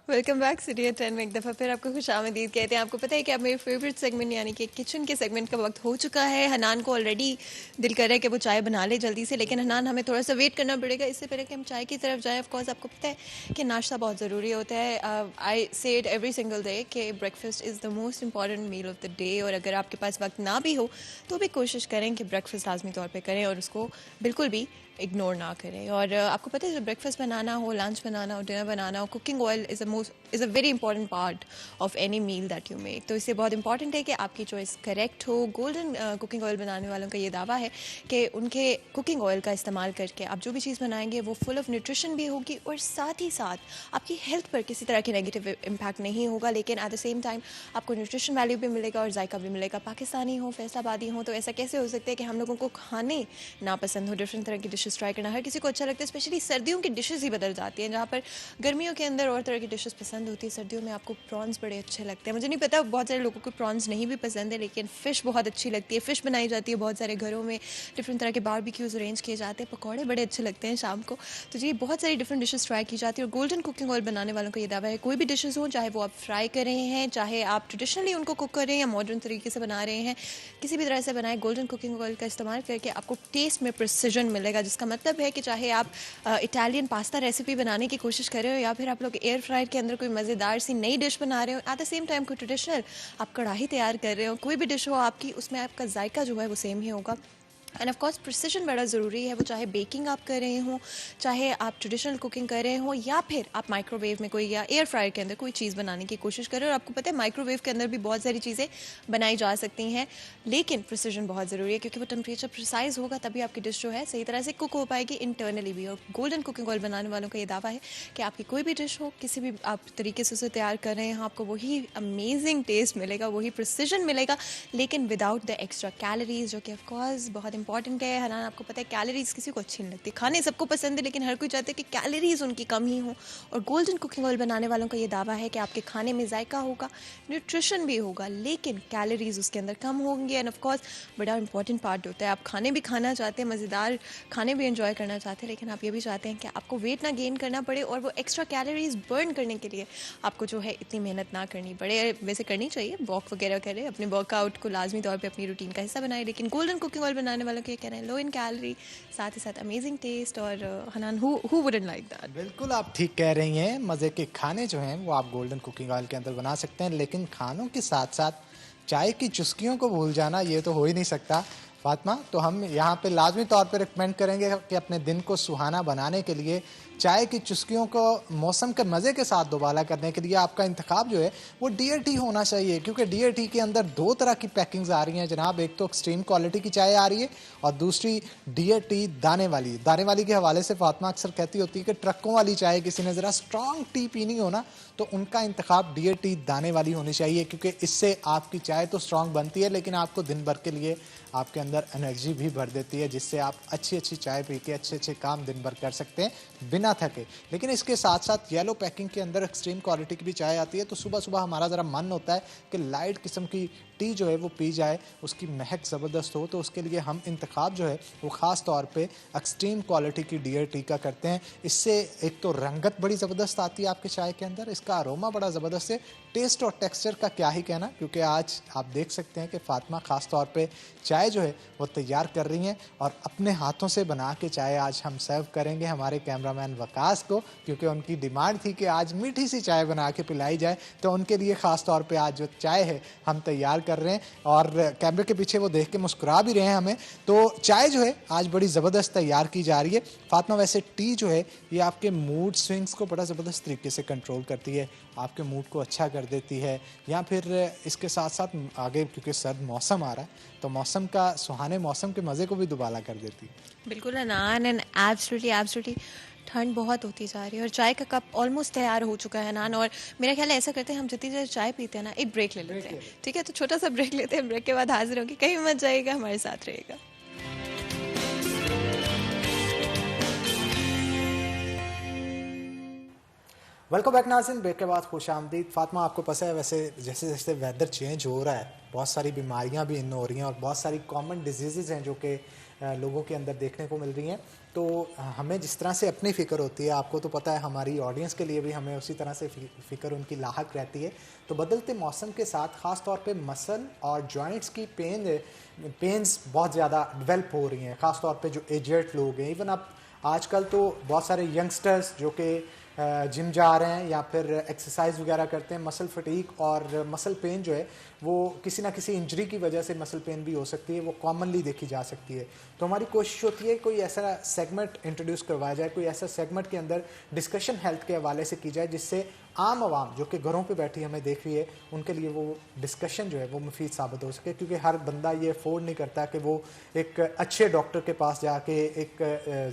ویلکم بیک سٹی ایٹ 10 میں ایک دفعہ پھر آپ کو خوش آمدید کہتے ہیں. آپ کو پتہ ہے کہ اب میرے فیوریٹ سیگمنٹ یعنی کہ کچن کے سیگمنٹ کا وقت ہو چکا ہے. حنان کو آلریڈی دل کر رہا ہے کہ وہ چائے بنا لے جلدی سے, لیکن حنان ہمیں تھوڑا سا ویٹ کرنا پڑے گا اس سے پہلے کہ ہم چائے کی طرف جائیں. آف کورس آپ کو پتہ ہے کہ ناشتہ بہت ضروری ہوتا ہے. I say it every single day کہ breakfast is the most important meal of the day, اور اگر آپ کے پاس وقت نہ بھی ہو تو بھی کوشش کریں کہ بریکفاسٹ لازمی طور پہ کریں اور اس کو بالکل بھی اگنور نہ کریں. اور آپ کو پتہ ہے جب بریکفاسٹ بنانا ہو, لنچ بنانا ہو, ڈنر بنانا ہو, cooking oil is a very important part of any meal that you make. تو اس سے بہت امپارٹنٹ ہے کہ آپ کی چوائس کریکٹ ہو. گولڈن کوکنگ آئل بنانے والوں کا یہ دعویٰ ہے کہ ان کے کوکنگ آئل کا استعمال کر کے آپ جو بھی چیز بنائیں گے وہ فل آف نیوٹریشن بھی ہوگی, اور ساتھ ہی ساتھ آپ کی ہیلتھ پر کسی طرح کی نیگیٹو امپیکٹ نہیں ہوگا, لیکن ایٹ دا سیم ٹائم آپ کو نیوٹریشن ویلیو بھی ملے گا اور ذائقہ بھی ملے گا. پاکستانی ہوں, فیصل آبادی ہوں, تو ایسا کیسے ہو سکتا ہے کہ ہم لوگوں کو کھانے ناپسند ہو, ڈفرنٹ طرح کی ڈشز ٹرائی کرنا ہر کسی کو اچھا لگتا ہے. اسپیشلی سردیوں کی ڈشز ہی بدل جاتی ہیں, جہاں پر گرمیوں کے اندر اور طرح کی ڈشز پسند ہوتی ہے, سردیوں میں آپ کو پرانس بڑے اچھے لگتے ہیں. مجھے نہیں پتا بہت سارے لوگوں کو پرانس نہیں بھی پسند ہے, لیکن فش بہت اچھی لگتی ہے. فش بنائی جاتی ہے بہت سارے گھروں میں, ڈفرنٹ طرح کے باربیکیوز ارینج کیے جاتے ہیں, پکوڑے بڑے اچھے لگتے ہیں شام کو. تو جی بہت ساری ڈفرنٹ ڈشز ٹرائی کی جاتی ہے, اور گولڈن کوکنگ آئل بنانے والوں کا یہ دعویٰ ہے کوئی بھی ڈشز ہوں, چاہے وہ آپ فرائی کر رہے ہیں, چاہے آپ ٹریڈیشنلی ان کو کوک کر رہے ہیں یا ماڈرن طریقے سے بنا رہے ہیں, کسی بھی طرح سے بنائیں, گولڈن کوکنگ آئل کا استعمال کر کے آپ کو ٹیسٹ میں پریسیجن ملے گا. جس کا مطلب ہے کہ چاہے آپ اٹالین پاستا ریسیپی بنانے کی کوشش کر رہے ہو, یا پھر آپ لوگ ایئر فرائر کے اندر کوئی مزیدار سی نئی ڈش بنا رہے ہو, ایٹ دا سیم ٹائم کوئی ٹریڈیشنل آپ کڑاہی تیار کر رہے ہو, کوئی بھی ڈش ہو آپ کی, اس میں آپ کا ذائقہ جو ہے وہ سیم ہی ہوگا. اینڈ آف کورس پریسیجن بڑا ضروری ہے، وہ چاہے بیکنگ آپ کر رہے ہوں، چاہے آپ ٹریڈیشنل کوکنگ کر رہے ہوں، یا پھر آپ مائکرو ویو میں کوئی یا ایئر فرائر کے اندر کوئی چیز بنانے کی کوشش کریں. اور آپ کو پتہ ہے مائکرو ویو کے اندر بھی بہت ساری چیزیں بنائی جا سکتی ہیں، لیکن پریسیجن بہت ضروری ہے کیونکہ وہ ٹمپریچر پریسائز ہوگا تبھی آپ کی ڈش جو ہے صحیح طرح سے کک ہو پائے گی انٹرنلی بھی. اور گولڈن کوکنگ آئل بنانے والوں کا یہ دعویٰ ہے کہ آپ کی کوئی بھی ڈش ہو، کسی بھی آپ طریقے سے اسے تیار کر رہے ہیں، آپ کو وہی امیزنگ ٹیسٹ ملے گا، وہی پریسیجن ملے گا، لیکن وداؤٹ دا ایکسٹرا کیلریز، جو کہ آف کورس بہت امپورٹنٹ ہے. حنان آپ کو پتہ ہے کیلریز کسی کو اچھی نہیں لگتی، کھانے سب کو پسند ہے لیکن ہر کوئی چاہتے ہے کہ کیلریز ان کی کم ہی ہوں. اور گولڈن کوکنگ آئل بنانے والوں کا یہ دعویٰ ہے کہ آپ کے کھانے میں ذائقہ ہوگا، نیوٹریشن بھی ہوگا، لیکن کیلریز اس کے اندر کم ہوں گی. اینڈ آف کورس بڑا امپورٹنٹ پارٹ ہوتا ہے، آپ کھانے بھی کھانا چاہتے ہیں، مزیدار کھانے بھی انجوائے کرنا چاہتے ہیں، لیکن آپ یہ بھی چاہتے ہیں کہ آپ کو ویٹ نہ گین کرنا پڑے اور وہ ایکسٹرا کیلریز برن کرنے کے لیے آپ کو جو ہے اتنی محنت نہ کرنی پڑے. ویسے کرنی چاہیے، واک وغیرہ کریں، اپنے ورک آؤٹ کو لازمی طور پہ اپنی روٹین کا حصہ بنائیں، لیکن گولڈن کوکنگ آئل بنانے والوں کے یہ کہہ رہے ہیں لو ان کیلری، ساتھ ہی ساتھ امیزنگ ٹیسٹ. اور حنان ہو وڈنٹ لائک دیٹ. بالکل آپ ٹھیک کہہ رہی ہیں، مزے کے کھانے جو ہیں وہ آپ گولڈن کوکنگ آئل کے اندر بنا سکتے ہیں، لیکن کھانوں کے ساتھ ساتھ چائے کی چسکیوں کو بھول جانا یہ تو ہو ہی نہیں سکتا فاطمہ. تو ہم یہاں پہ لازمی طور پہ ریکمینڈ کریں گے کہ اپنے دن کو سہانا بنانے کے لیے چائے کی چسکیوں کو موسم کے مزے کے ساتھ دوبالا کرنے کے لیے آپ کا انتخاب جو ہے وہ ڈی اے ٹی ہونا چاہیے، کیونکہ ڈی اے ٹی کے اندر دو طرح کی پیکنگز آ رہی ہیں جناب. ایک تو ایکسٹریم کوالٹی کی چائے آ رہی ہے اور دوسری ڈی اے ٹی دانے والی. دانے والی کے حوالے سے فاطمہ اکثر کہتی ہوتی ہے کہ ٹرکوں والی چائے کسی نے ذرا اسٹرانگ ٹی پینی ہونا تو ان کا انتخاب ڈی اے ٹی دانے والی ہونی چاہیے، کیونکہ اس سے آپ کی چائے تو اسٹرانگ بنتی ہے لیکن آپ کو دن بھر کے لیے آپ کے اندر انرجی بھی بھر دیتی ہے، جس سے آپ اچھی چائے پی کے اچھے کام دن بھر کر سکتے ہیں بنا تھکے. لیکن اس کے ساتھ ساتھ یلو پیکنگ کے اندر ایکسٹریم کوالٹی کی بھی چائے آتی ہے، تو صبح ہمارا ذرا من ہوتا ہے کہ لائٹ قسم کی ٹی جو ہے وہ پی جائے، اس کی مہک زبردست ہو، تو اس کے لیے ہم انتخاب جو ہے وہ خاص طور پہ ایکسٹریم کوالٹی کی ڈی اے ٹی کا کرتے ہیں. اس سے ایک تو رنگت بڑی زبردست آتی ہے آپ کے چائے کے اندر، اس کا اروما بڑا زبردست ہے، ٹیسٹ اور ٹیکسچر کا کیا ہی کہنا، کیونکہ آج آپ دیکھ سکتے ہیں کہ فاطمہ خاص طور پہ چائے جو ہے وہ تیار کر رہی ہیں اور اپنے ہاتھوں سے بنا کے چائے آج ہم سرو کریں گے ہمارے کیمرہ مین وقاص کو، کیونکہ ان کی ڈیمانڈ تھی کہ آج میٹھی سی چائے بنا کے پلائی جائے. تو ان کے لیے خاص طور پہ آج جو چائے ہے ہم تیار کر رہے ہیں اور کیمرے کے پیچھے وہ دیکھ کے مسکرا بھی رہے ہیں ہمیں. تو چائے جو ہے آج بڑی زبردست تیار کی جا رہی ہے. فاطمہ ویسے ٹی جو ہے یہ آپ کے موڈ سوئنگس کو بڑا زبردست طریقے سے کنٹرول کرتی ہے، آپ کے موڈ کو اچھا کر دیتی ہے، یا پھر اس کے ساتھ ساتھ آگے کیونکہ سرد موسم آ رہا ہے تو موسم کا سہانے موسم کے مزے کو بھی دوبالا کر دیتی ہے. بالکل حنان، اینڈ ایبسلیٹلی ٹھنڈ بہت ہوتی جا رہی ہے اور چائے کا کپ آلموسٹ تیار ہو چکا ہے حنان. اور میرا خیال ہے ایسا کرتے ہیں ہم جتنی دیر چائے پیتے ہیں نا ایک بریک لے لیتے ہیں، ٹھیک ہے؟ تو چھوٹا سا بریک لیتے ہیں، بریک کے بعد حاضر ہوں گی، کہیں مت جائے گا، ہمارے ساتھ رہے گا. ویلکم بیک ناظرین، بریک کے بعد خوش آمدید. فاطمہ آپ کو پتہ ہے ویسے جیسے جیسے ویدر چینج ہو رہا ہے بہت ساری بیماریاں بھی ہو رہی ہیں اور بہت ساری کامن ڈیزیزز ہیں جو کہ لوگوں کے اندر دیکھنے کو مل رہی ہیں. تو ہمیں جس طرح سے اپنی فکر ہوتی ہے، آپ کو تو پتہ ہے ہماری آڈینس کے لیے بھی ہمیں اسی طرح سے فکر ان کی لاحق رہتی ہے. تو بدلتے موسم کے ساتھ خاص طور پہ مسل اور جوائنٹس کی پینز بہت زیادہ ڈیولپ ہو رہی ہیں، خاص طور پہ جو ایجڈ لوگ ہیں. ایون اب آج کل تو بہت سارے ینگسٹرز جو کہ جم جا رہے ہیں یا پھر ایکسرسائز وغیرہ کرتے ہیں، مسل فٹیگ اور مسل پین جو ہے وہ کسی نہ کسی انجری کی وجہ سے مسل پین بھی ہو سکتی ہے، وہ کامنلی دیکھی جا سکتی ہے. تو ہماری کوشش ہوتی ہے کوئی ایسا سیگمنٹ انٹروڈیوس کروایا جائے، کوئی ایسا سیگمنٹ کے اندر ڈسکشن ہیلتھ کے حوالے سے کی جائے جس سے عام عوام جو کہ گھروں پہ بیٹھی ہمیں دیکھ رہی ہے ان کے لیے وہ ڈسکشن جو ہے وہ مفید ثابت ہو سکے. کیونکہ ہر بندہ یہ افورڈ نہیں کرتا کہ وہ ایک اچھے ڈاکٹر کے پاس جا کے ایک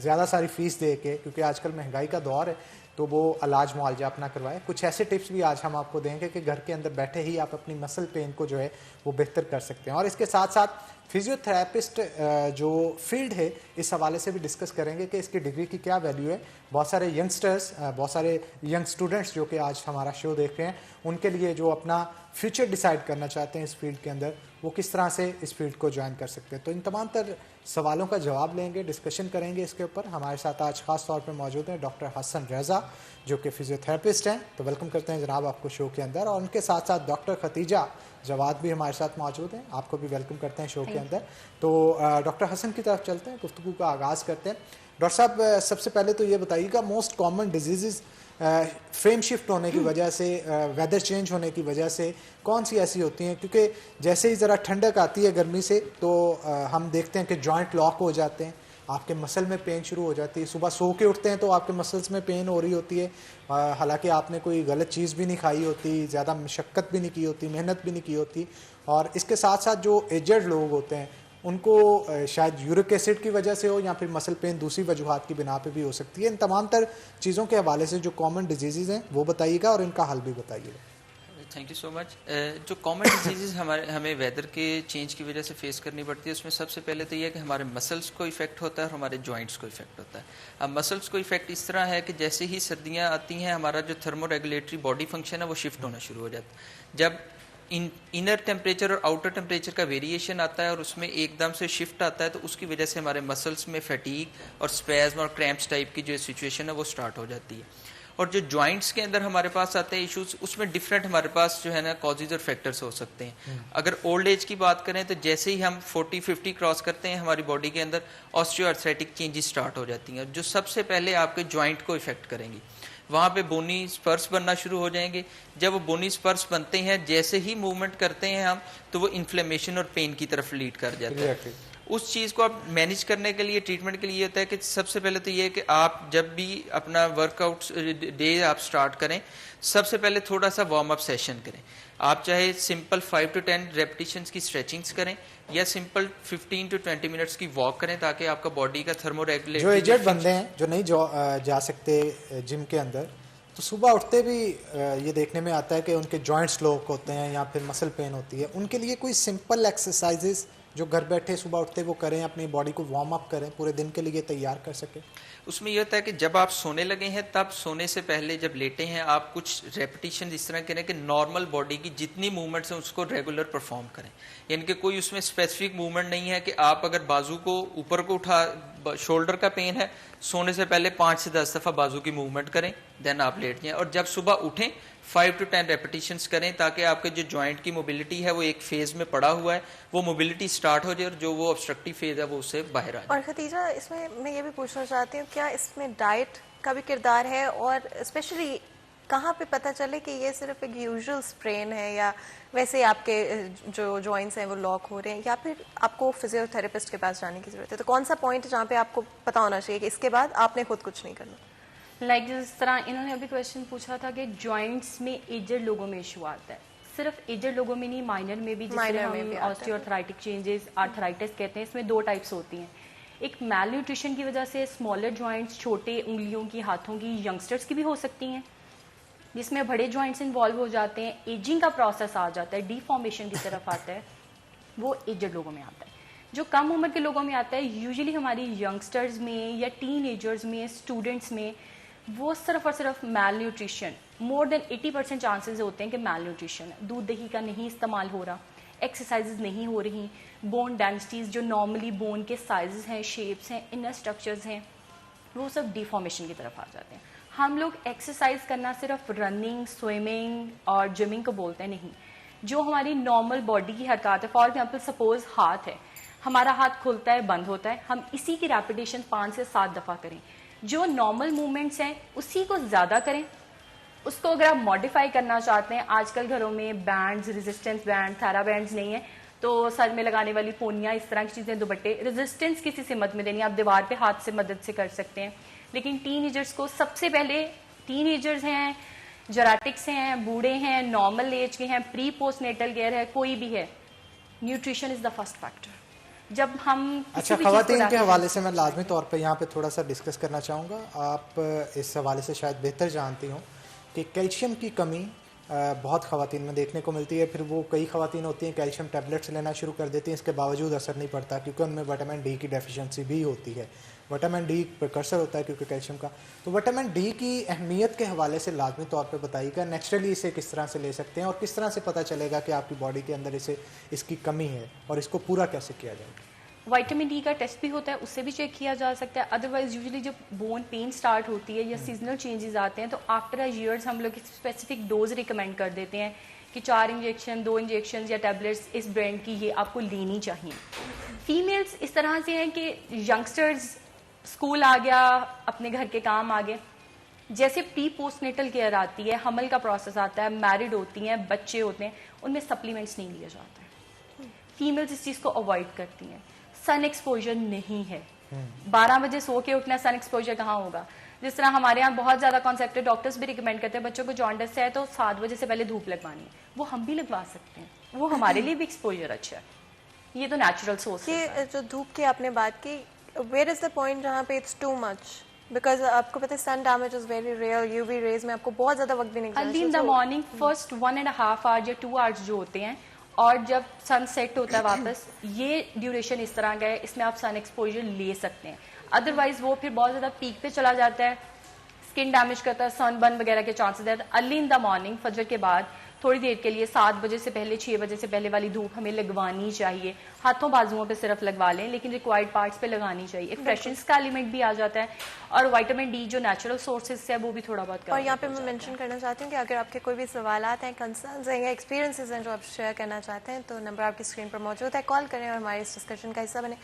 زیادہ ساری فیس دے کے، کیونکہ آج کل مہنگائی کا دور ہے، تو وہ علاج معالجہ اپنا کروائے. کچھ ایسے ٹپس بھی آج ہم آپ کو دیں گے کہ گھر کے اندر بیٹھے ہی آپ اپنی مسل پین کو جو ہے وہ بہتر کر سکتے ہیں. اور اس کے ساتھ ساتھ فزیو تھراپسٹ جو فیلڈ ہے اس حوالے سے بھی ڈسکس کریں گے کہ اس کی ڈگری کی کیا ویلیو ہے. بہت سارے ینگسٹرز، بہت سارے ینگ اسٹوڈنٹس جو کہ آج ہمارا شو دیکھ رہے ہیں ان کے لیے جو اپنا فیوچر ڈیسائیڈ کرنا چاہتے ہیں اس فیلڈ کے اندر، وہ کس طرح سے اس فیلڈ کو جوائن کر سکتے ہیں. تو ان تمام تر سوالوں کا جواب لیں گے، ڈسکشن کریں گے اس کے اوپر. ہمارے ساتھ آج خاص طور پہ موجود ہیں ڈاکٹر حسن رضا جو کہ فزیو تھراپسٹ ہیں. تو ویلکم کرتے ہیں جناب آپ کو شو کے اندر. اور ان کے ساتھ ساتھ ڈاکٹر ختیجہ جواد بھی ہمارے ساتھ موجود ہیں، آپ کو بھی ویلکم کرتے ہیں شو کے اندر. تو ڈاکٹر حسن کی طرف چلتے ہیں، گفتگو کا آغاز کرتے ہیں. ڈاکٹر صاحب سب سے پہلے تو یہ بتائیے گا most common diseases frame shift ہونے کی وجہ سے, ویدر چینج ہونے کی وجہ سے کون سی ایسی ہوتی ہیں؟ کیونکہ جیسے ہی ذرا ٹھنڈک آتی ہے گرمی سے تو ہم دیکھتے ہیں کہ جوائنٹ لاک ہو جاتے ہیں, آپ کے مسل میں پین شروع ہو جاتی ہے, صبح سو کے اٹھتے ہیں تو آپ کے مسلس میں پین ہو رہی ہوتی ہے, حالانکہ آپ نے کوئی غلط چیز بھی نہیں کھائی ہوتی, زیادہ مشقت بھی نہیں کی ہوتی, محنت بھی نہیں کی ہوتی. اور اس کے ساتھ ساتھ جو ایجڈ لوگ ہوتے ہیں ان کو شاید یورک ایسڈ کی وجہ سے ہو یا پھر مسل پین دوسری وجوہات کی بنا پہ بھی ہو سکتی ہے. ان تمام تر چیزوں کے حوالے سے جو کامن ڈیزیزز ہیں وہ بتائیے گا اور ان کا حل بھی بتائیے گا. تھینک یو سو مچ. جو کامن ڈیزیزز ہمیں ویدر کے چینج کی وجہ سے فیس کرنی پڑتی ہے, اس میں سب سے پہلے تو یہ ہے کہ ہمارے مسلس کو افیکٹ ہوتا ہے اور ہمارے جوائنٹس کو افیکٹ ہوتا ہے. اب مسلس کو افیکٹ اس طرح ہے کہ جیسے ہی سردیاں آتی ہیں ہمارا جو تھرمو ریگولیٹری باڈی فنکشن ہے وہ شفٹ ہونا شروع ہو جاتا ہے. جب انر ٹیمپریچر اور آؤٹر ٹیمپریچر کا ویریشن آتا ہے اور اس میں ایک دم سے شفٹ آتا ہے تو اس کی وجہ سے ہمارے مسلس میں فیٹیگ اور اسپیزم اور کریمپس ٹائپ کی جو سچویشن ہے وہ سٹارٹ ہو جاتی ہے. اور جو جوائنٹس کے اندر ہمارے پاس آتے ہیں ایشوز, اس میں ڈفرینٹ ہمارے پاس جو ہے نا کازز اور فیکٹرز ہو سکتے ہیں. اگر اولڈ ایج کی بات کریں تو جیسے ہی ہم 40-50 کراس کرتے ہیں ہماری باڈی کے اندر آسٹریو آرتھرائٹک چینجز سٹارٹ ہو جاتی ہیں جو سب سے پہلے آپ کے جوائنٹ کو افیکٹ کریں گی. وہاں پہ بونی اسپرس بننا شروع ہو جائیں گے. جب وہ بونی اسپرس بنتے ہیں جیسے ہی موومنٹ کرتے ہیں ہم تو وہ انفلیمیشن اور پین کی طرف لیڈ کر جاتا ہے. اس چیز کو آپ مینیج کرنے کے لیے, ٹریٹمنٹ کے لیے یہ ہوتا ہے کہ سب سے پہلے تو یہ ہے کہ آپ جب بھی اپنا ورک آؤٹ ڈے آپ سٹارٹ کریں سب سے پہلے تھوڑا سا وارم اپ سیشن کریں. آپ چاہے سمپل 5 to 10 ریپٹیشنز کی اسٹریچنگس کریں یا سمپل 15 to 20 منٹس کی واک کریں تاکہ آپ کا باڈی کا تھرمو ریگولیٹر. جو ایجڈ بندے ہیں جو نہیں جا سکتے جم کے اندر تو صبح اٹھتے بھی یہ دیکھنے میں آتا ہے کہ ان کے جوائنٹس لوک ہوتے ہیں یا پھر مسل پین ہوتی ہے, ان کے لیے کوئی سمپل ایکسرسائزز جو گھر بیٹھے صبح اٹھتے وہ کریں, اپنی باڈی کو وارم اپ کریں, پورے دن کے لیے تیار کر سکیں. اس میں یہ ہوتا ہے کہ جب آپ سونے لگے ہیں تب سونے سے پہلے جب لیٹے ہیں آپ کچھ ریپٹیشن اس طرح کریں کہ نارمل باڈی کی جتنی موومنٹس ہیں اس کو ریگولر پرفارم کریں. یعنی کہ کوئی اس میں اسپیسیفک موومنٹ نہیں ہے کہ آپ اگر بازو کو اوپر کو اٹھا, شولڈر کا پین ہے, سونے سے پہلے 5 سے 10 دفعہ بازو کی موومنٹ کریں دین آپ لیٹ جائیں. اور جب صبح اٹھیں 5 to 10 ریپٹیشنز کریں تاکہ آپ کے جو جوائنٹ کی موبلٹی ہے وہ ایک فیز میں پڑا ہوا ہے, وہ موبلٹی سٹارٹ ہو جائے اور جو وہ obstructive فیز ہے وہ اس سے باہر آ جائے. اور ختیجہ اس میں یہ بھی پوچھنا چاہتی ہوں کیا اس میں ڈائٹ کا بھی کردار ہے, اور اسپیشلی کہاں پہ پتہ چلے کہ یہ صرف ایک یوزول اسپرین ہے یا ویسے آپ کے جو جوائنٹس ہیں وہ لاک ہو رہے ہیں, یا پھر آپ کو فزیو تھراپسٹ کے پاس جانے کی ضرورت ہے؟ تو کون سا پوائنٹ جہاں پہ آپ کو پتہ ہونا چاہیے کہ اس کے بعد آپ نے خود کچھ نہیں کرنا؟ لائک جس طرح انہوں نے ابھی کویشچن پوچھا تھا کہ جوائنٹس میں ایجڈ لوگوں میں ایشو آتا ہے, صرف ایجڈ لوگوں میں نہیں مائنر میں بھی, جس میں ہم آسٹیو آرتھرائٹک چینجز آرتھرائٹس کہتے ہیں, اس میں 2 ٹائپس ہوتی ہیں. ایک میل نیوٹریشن کی وجہ سے اسمالر جوائنٹس, چھوٹے انگلیوں کی, ہاتھوں کی, ینگسٹرس کی بھی ہو سکتی ہیں جس میں بڑے جوائنٹس انوالو ہو جاتے ہیں, ایجنگ کا پروسیس آ جاتا ہے, ڈی فارمیشن کی طرف آتا ہے, وہ ایجڈ لوگوں میں آتا ہے. جو کم عمر کے لوگوں میں آتا ہے یوزلی ہماری ینگسٹرز میں یا ٹین ایجرز میں, اسٹوڈنٹس میں, وہ صرف اور صرف میل نیوٹریشن, مور دین 80% چانسز ہوتے ہیں کہ میل نیوٹریشن ہے. دودھ دہی کا نہیں استعمال ہو رہا, ایکسرسائزز نہیں ہو رہی, بون ڈینسٹیز جو نارملی بون کے سائزز ہیں, شیپس ہیں, انر اسٹرکچرز ہیں, وہ سب ڈیفارمیشن کی طرف آ جاتے ہیں. ہم لوگ ایکسرسائز کرنا صرف رننگ, سوئمنگ اور جمنگ کو بولتے ہیں, نہیں. جو ہماری نارمل باڈی کی حرکات ہے, فار ایگزامپل سپوز ہاتھ ہے, ہمارا ہاتھ کھلتا ہے, بند ہوتا ہے, ہم اسی کی ریپیٹیشن 5 سے 7 دفعہ کریں. جو نارمل موومنٹس ہیں اسی کو زیادہ کریں. اس کو اگر آپ ماڈیفائی کرنا چاہتے ہیں, آج کل گھروں میں بینڈز, ریزسٹنس بینڈ, تھیرا بینڈز نہیں ہیں تو سر میں لگانے والی پونیاں, اس طرح کی چیزیں, دوپٹے, ریزسٹنس کسی سے مت میں دینی, آپ دیوار پہ ہاتھ سے مدد سے کر سکتے ہیں. لیکن ٹین ایجرز کو سب سے پہلے, ٹین ایجرز ہیں, جراٹکس ہیں, بوڑھے ہیں, نارمل ایج کے ہیں, پری پوسٹ نیٹل کیئر ہے, کوئی بھی ہے, nutrition is the first factor. جب ہم اچھا, خواتین کے حوالے سے میں لازمی طور پہ یہاں پہ تھوڑا سا ڈسکس کرنا چاہوں گا. آپ اس حوالے سے شاید بہتر جانتی ہوں کہ کیلشیم کی کمی بہت خواتین میں دیکھنے کو ملتی ہے. پھر وہ کئی خواتین ہوتی ہیں کیلشیم ٹیبلٹس لینا شروع کر دیتی ہیں, اس کے باوجود اثر نہیں پڑتا کیونکہ ان میں وٹامن ڈی کی ڈیفیشنسی بھی ہوتی ہے. وٹامن ڈی پریکرسر ہوتا ہے کیونکہ کیلشیم کا. تو وٹامن ڈی کی اہمیت کے حوالے سے لازمی طور پہ بتائیے گا, نیچرلی اسے کس طرح سے لے سکتے ہیں اور کس طرح سے پتہ چلے گا کہ آپ کی باڈی کے اندر اس کی کمی ہے اور اس کو پورا کیسے کیا جائے گا؟ وائٹامن ڈی کا ٹیسٹ بھی ہوتا ہے, اس سے بھی چیک کیا جا سکتا ہے. ادروائز یوزلی جب بون پین سٹارٹ ہوتی ہے یا سیزنل چینجز آتے ہیں تو آفٹر اے ایئرز ہم لوگ اسپیسیفک ڈوز ریکمینڈ کر دیتے ہیں کہ 4 انجیکشن 2 انجیکشن یا ٹیبلٹس اس برانڈ کی یہ آپ کو لینی چاہیے. فیمیلز اس طرح سے ہیں کہ ینگسٹرز اسکول آ گیا, اپنے گھر کے کام آ گئے, جیسے پری پوسٹ نیٹل کیئر آتی ہے, حمل کا پروسیس آتا ہے, میرڈ ہوتی ہیں, بچے ہوتے ہیں, ان میں سپلیمنٹس نہیں لیا جاتا ہے. فیمیلز اس چیز کو اوائڈ کرتی ہیں. سن ایکسپوجر نہیں ہے, 12 بجے سو کے اٹھنا, سن ایکسپوجر کہاں ہوگا. جس طرح ہمارے یہاں بہت زیادہ کانسیپٹ ہے, ڈاکٹرز بھی ریکمینڈ کرتے ہیں بچوں کو جانڈس ہے تو 7 بجے سے پہلے دھوپ لگوانی ہے, وہ ہم بھی لگوا سکتے ہیں, وہ ہمارے لیے بھی ایکسپوجر اچھا ہے, یہ تو نیچرل سورس ہے. یہ جو دھوپ کی آپ نے بات کی, ویئر از دا پوائنٹ جہاں پہ اٹس ٹو مچ, بیکاز آپ کو پتہ ہے sun damage is very rare, U V rays میں آپ کو بہت زیادہ وقت بھی نہیں early in the morning first 1.5 hour یا 2 آورس جو ہوتے ہیں, اور جب سن سیٹ ہوتا ہے واپس, یہ ڈیوریشن اس طرح کا ہے, اس میں آپ سن ایکسپوجر لے سکتے ہیں. ادروائز وہ پھر بہت زیادہ پیک پہ چلا جاتا ہے, اسکن ڈیمیج کرتا ہے, سن برن وغیرہ کے چانسز ہے. ارلی ان دا مارننگ فجر کے بعد تھوڑی دیر کے لیے 7 بجے سے پہلے 6 بجے سے پہلے والی دھوپ ہمیں لگوانی چاہیے. ہاتھوں بازوؤں پہ صرف لگوا لیں, لیکن ریکوائرڈ پارٹس پہ لگانی چاہیے. ایک فریشنس کا ایلیمنٹ بھی آ جاتا ہے, اور وائٹامن ڈی جو نیچرل سورسز ہے وہ بھی تھوڑا بہت. اور یہاں پہ میں مینشن کرنا چاہتی ہوں کہ اگر آپ کے کوئی بھی سوالات ہیں, کنسرنز ہیں یا ایکسپیرینسز ہیں جو آپ شیئر کرنا چاہتے ہیں, تو نمبر آپ کی اسکرین پر موجود ہے, کال کریں اور ہمارے اس ڈسکشن کا حصہ بنے.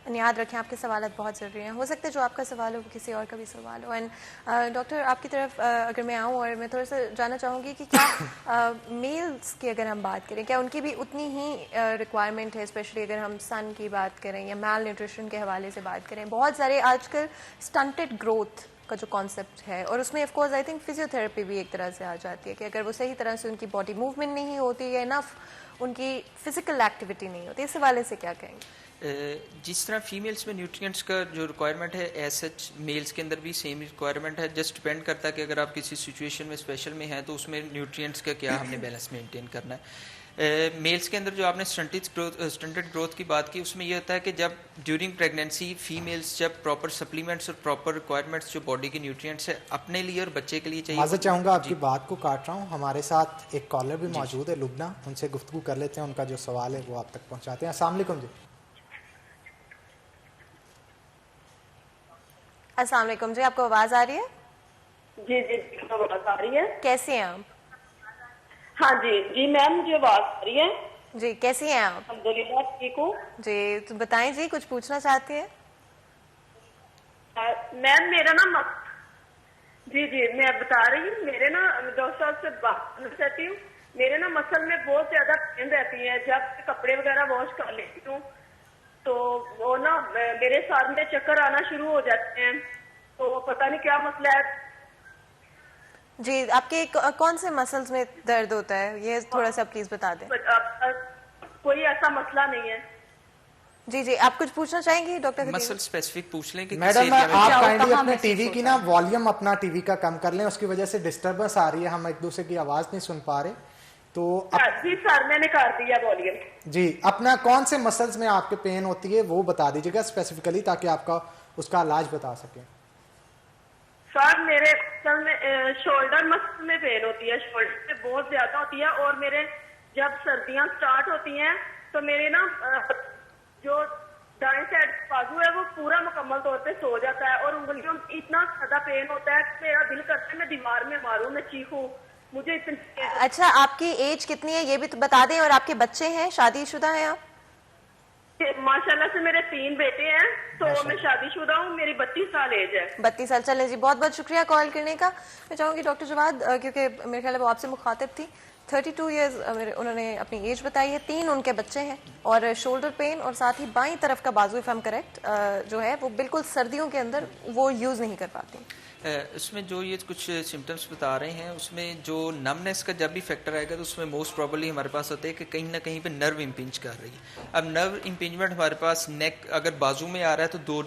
یاد رکھیں آپ کے سوالات بہت ضروری ہیں, ہو سکتا ہے جو آپ کا سوال ہو وہ کسی اور کا بھی سوال ہو. اینڈ ڈاکٹر آپ کی طرف اگر میں آؤں, اور میں تھوڑا سا جاننا چاہوں گی کہ کیا میلز کی اگر ہم بات کریں, کیا ان کی بھی اتنی ہی ریکوائرمنٹ ہے, اسپیشلی اگر ہم سن کی بات کریں یا میل نیوٹریشن کے حوالے سے بات کریں. بہت سارے آج کل اسٹنٹڈ گروتھ کا جو کانسیپٹ ہے, اور اس میں of course I think physio therapy بھی ایک طرح سے آ جاتی ہے, کہ اگر وہ صحیح طرح سے ان کی باڈی موومنٹ نہیں ہوتی ہے, انف ان کی فزیکل ایکٹیویٹی نہیں ہوتی, اس حوالے سے کیا کہیں گے؟ جس طرح فیمیلز میں نیوٹرینٹس کا جو ریکوائرمنٹ ہے, ایز سچ میلز کے اندر بھی سیم ریکوائرمنٹ ہے. جسٹ ڈپینڈ کرتا ہے کہ اگر آپ کسی سچویشن میں اسپیشل میں ہیں تو اس میں نیوٹرینٹس کا کیا ہم نے بیلنس مینٹین کرنا ہے. میلز کے اندر جو آپ نے اسٹنٹڈ گروتھ کی بات کی, اس میں یہ ہوتا ہے کہ جب ڈیورنگ پریگنینسی فیمیلز جب پراپر سپلیمنٹس اور پراپر ریکوائرمنٹس جو باڈی کے نیوٹرینٹس ہے اپنے لیے اور بچے کے لیے چاہیے. معذرت چاہوں گا آپ کی بات کو کاٹ رہا ہوں, ہمارے ساتھ ایک کالر بھی موجود ہے, لبنہ, ان سے گفتگو کر لیتے ہیں, ان کا جو سوال ہے وہ آپ تک پہنچاتے ہیں. السلام علیکم. جی السلام علیکم جی, آپ کو آواز آ رہی ہے؟ جی جی آواز آ رہی ہے. کیسی ہیں آپ؟ ہاں جی جی میم مجھے آواز آ رہی ہے. جی کیسی ہیں آپ؟ الحمدللہ ٹھیک ہوں. جی تو بتائیں جی, کچھ پوچھنا چاہتی ہیں؟ میم میرا نا جی جی میں بتا رہی ہوں, میرے نا ڈاکٹر صاحب سے بات کرنا چاہتی ہوں. میرے نا مسل میں بہت زیادہ پین رہتی ہے, جب کپڑے وغیرہ واش کر لیتی ہوں تو وہ نا میرے ساتھ میں چکر آنا شروع ہو جاتے ہیں, تو پتہ نہیں کیا مسئلہ ہے. جی آپ کے کون سے مسلز میں درد ہوتا ہے, یہ تھوڑا سا پلیز بتا دیں. کوئی ایسا مسئلہ نہیں ہے. جی جی آپ کچھ پوچھنا چاہیں گی ڈاکٹر؟ مسل اسپیسیفک پوچھ لیں کہ میڈم آپ کائنڈلی اپنے ٹی وی کی نا والیوم اپنا ٹی وی کا کم کر لیں, اس کی وجہ سے ڈسٹربنس آ رہی ہے, ہم ایک دوسرے کی آواز نہیں سن پا رہے. تو جی سر میں نے کر دیا والیوم. جی اپنا کون سے مسلز میں آپ کے پین ہوتی ہے وہ بتا دیجیے گا اسپیسیفکلی, تاکہ آپ کا اس کا علاج بتا سکیں. سر میرے شولڈر مسل میں پین ہوتی ہے, شولڈر میں بہت زیادہ ہوتی ہے, اور میرے جب سردیاں سٹارٹ ہوتی ہیں تو میرے نا جو دائیں سائڈ بازو ہے وہ پورا مکمل طور پہ سو جاتا ہے, اور انگلیوں میں اتنا زیادہ پین ہوتا ہے کہ میرا دل کرتا ہے میں دیوار میں ماروں, میں چیخوں, مجھے اتنی. اچھا آپ کی ایج کتنی ہے یہ بھی بتا دیں, اور آپ کے بچے ہیں, شادی شدہ ہیں آپ؟ ماشاءاللہ سے میرے 3 بیٹے ہیں, تو میں شادی شدہ ہوں, میری 32 سال ایج ہے. 32 سال. چلیں جی, بہت بہت شکریہ کال کرنے کا. میں چاہوں گی ڈاکٹر جواد, کیونکہ میرے خیال ہے وہ آپ سے مخاطب تھی, 32 ایئرز انہوں نے اپنی ایج بتائی ہے, 3 ان کے بچے ہیں, اور شولڈر پین, اور ساتھ ہی بائیں طرف کا بازو اف ایم کریکٹ جو ہے وہ بالکل سردیوں کے اندر وہ یوز نہیں کر پاتی. اس میں جو یہ کچھ سمٹمس بتا رہے ہیں, اس میں جو نمنس کا جب بھی فیکٹر آئے گا تو اس میں موسٹ پروبلی ہمارے پاس ہوتا ہے کہ کہیں نہ کہیں پہ نرو امپنج کر رہی ہے. اب نرو امپنجمنٹ ہمارے پاس نیک اگر بازو میں آ رہا ہے تو 2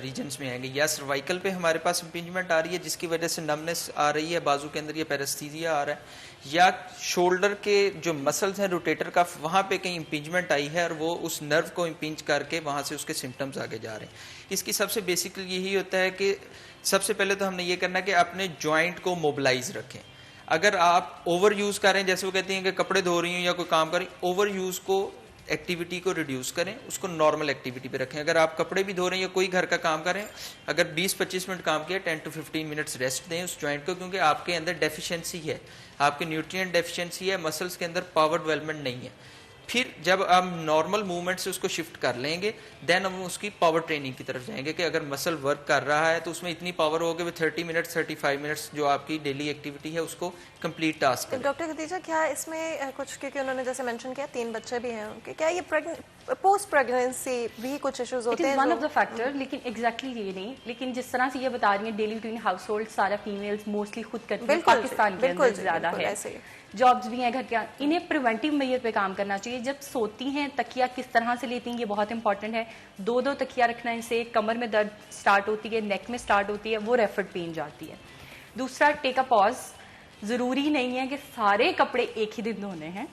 ریجنس میں آئیں گے, یا سروائکل پہ ہمارے پاس امپنجمنٹ آ رہی ہے جس کی وجہ سے نمنس آ رہی ہے بازو کے اندر, یا پیرستھیزیا آ رہا ہے, یا شولڈر کے جو مسلز ہیں روٹیٹر کف وہاں پہ کہیں امپنجمنٹ آئی ہے اور وہ اس نرو کو امپنج کر کے وہاں سے اس کے سمٹمز آگے جا رہے ہیں. اس کی سب سے بیسکلی یہی ہوتا ہے کہ سب سے پہلے تو ہم نے یہ کرنا ہے کہ اپنے جوائنٹ کو موبلائز رکھیں. اگر آپ اوور یوز کریں, جیسے وہ کہتے ہیں کہ کپڑے دھو رہی ہوں یا کوئی کام کر رہی ہیں, اوور یوز کو ایکٹیویٹی کو ریڈیوس کریں, اس کو نارمل ایکٹیویٹی پہ رکھیں. اگر آپ کپڑے بھی دھو رہے ہیں یا کوئی گھر کا کام کریں, اگر 20-25 منٹ کام کیا 10 to 15 منٹس ریسٹ دیں اس جوائنٹ کو, کیونکہ آپ کے اندر ڈیفیشنسی ہے, آپ کے نیوٹرینٹ ڈیفیشنسی ہے, مسلس کے اندر پاور ڈیولپمنٹ نہیں ہے. پھر جب ہم نارمل موومنٹ سے اس کو شفٹ کر لیں گے دین ہم اس کی پاور ٹریننگ کی طرف جائیں گے کہ اگر مسل ورک کر رہا ہے تو اس میں اتنی پاور ہوگی وہ 30 منٹس 35 منٹس جو آپ کی ڈیلی ایکٹیویٹی ہے اس کو کمپلیٹ ٹاسک کرے. ڈاکٹر خدیجہ کیا اس میں کچھ, کیونکہ انہوں نے جیسے مینشن کیا 3 بچے بھی ہیں ان کے, کیا یہ پوسٹ پریگنینسی بھی کچھ ایشوز ہوتے ہیں؟ ون آف دا فیکٹر, لیکن ایگزیکٹلی یہ نہیں, لیکن جس طرح سے یہ بتا رہی ہیں ڈیلی روٹین ہاؤس ہولڈ سارا فیمیلز موسٹلی خود کرتی ہیں, پاکستان کے اندر زیادہ ہے, جابز بھی ہیں گھر کے, انہیں پریونٹیو میئر پہ کام کرنا چاہیے. جب سوتی ہیں تکیہ کس طرح سے لیتی ہیں یہ بہت امپورٹنٹ ہے. 2 تکیہ رکھنا, ان سے کمر میں درد سٹارٹ ہوتی ہے, نیک میں سٹارٹ ہوتی ہے, وہ ریفرڈ پین جاتی ہے. دوسرا, ٹیک اے پاز, ضروری نہیں ہے کہ سارے کپڑے ایک ہی دن دھونے ہیں,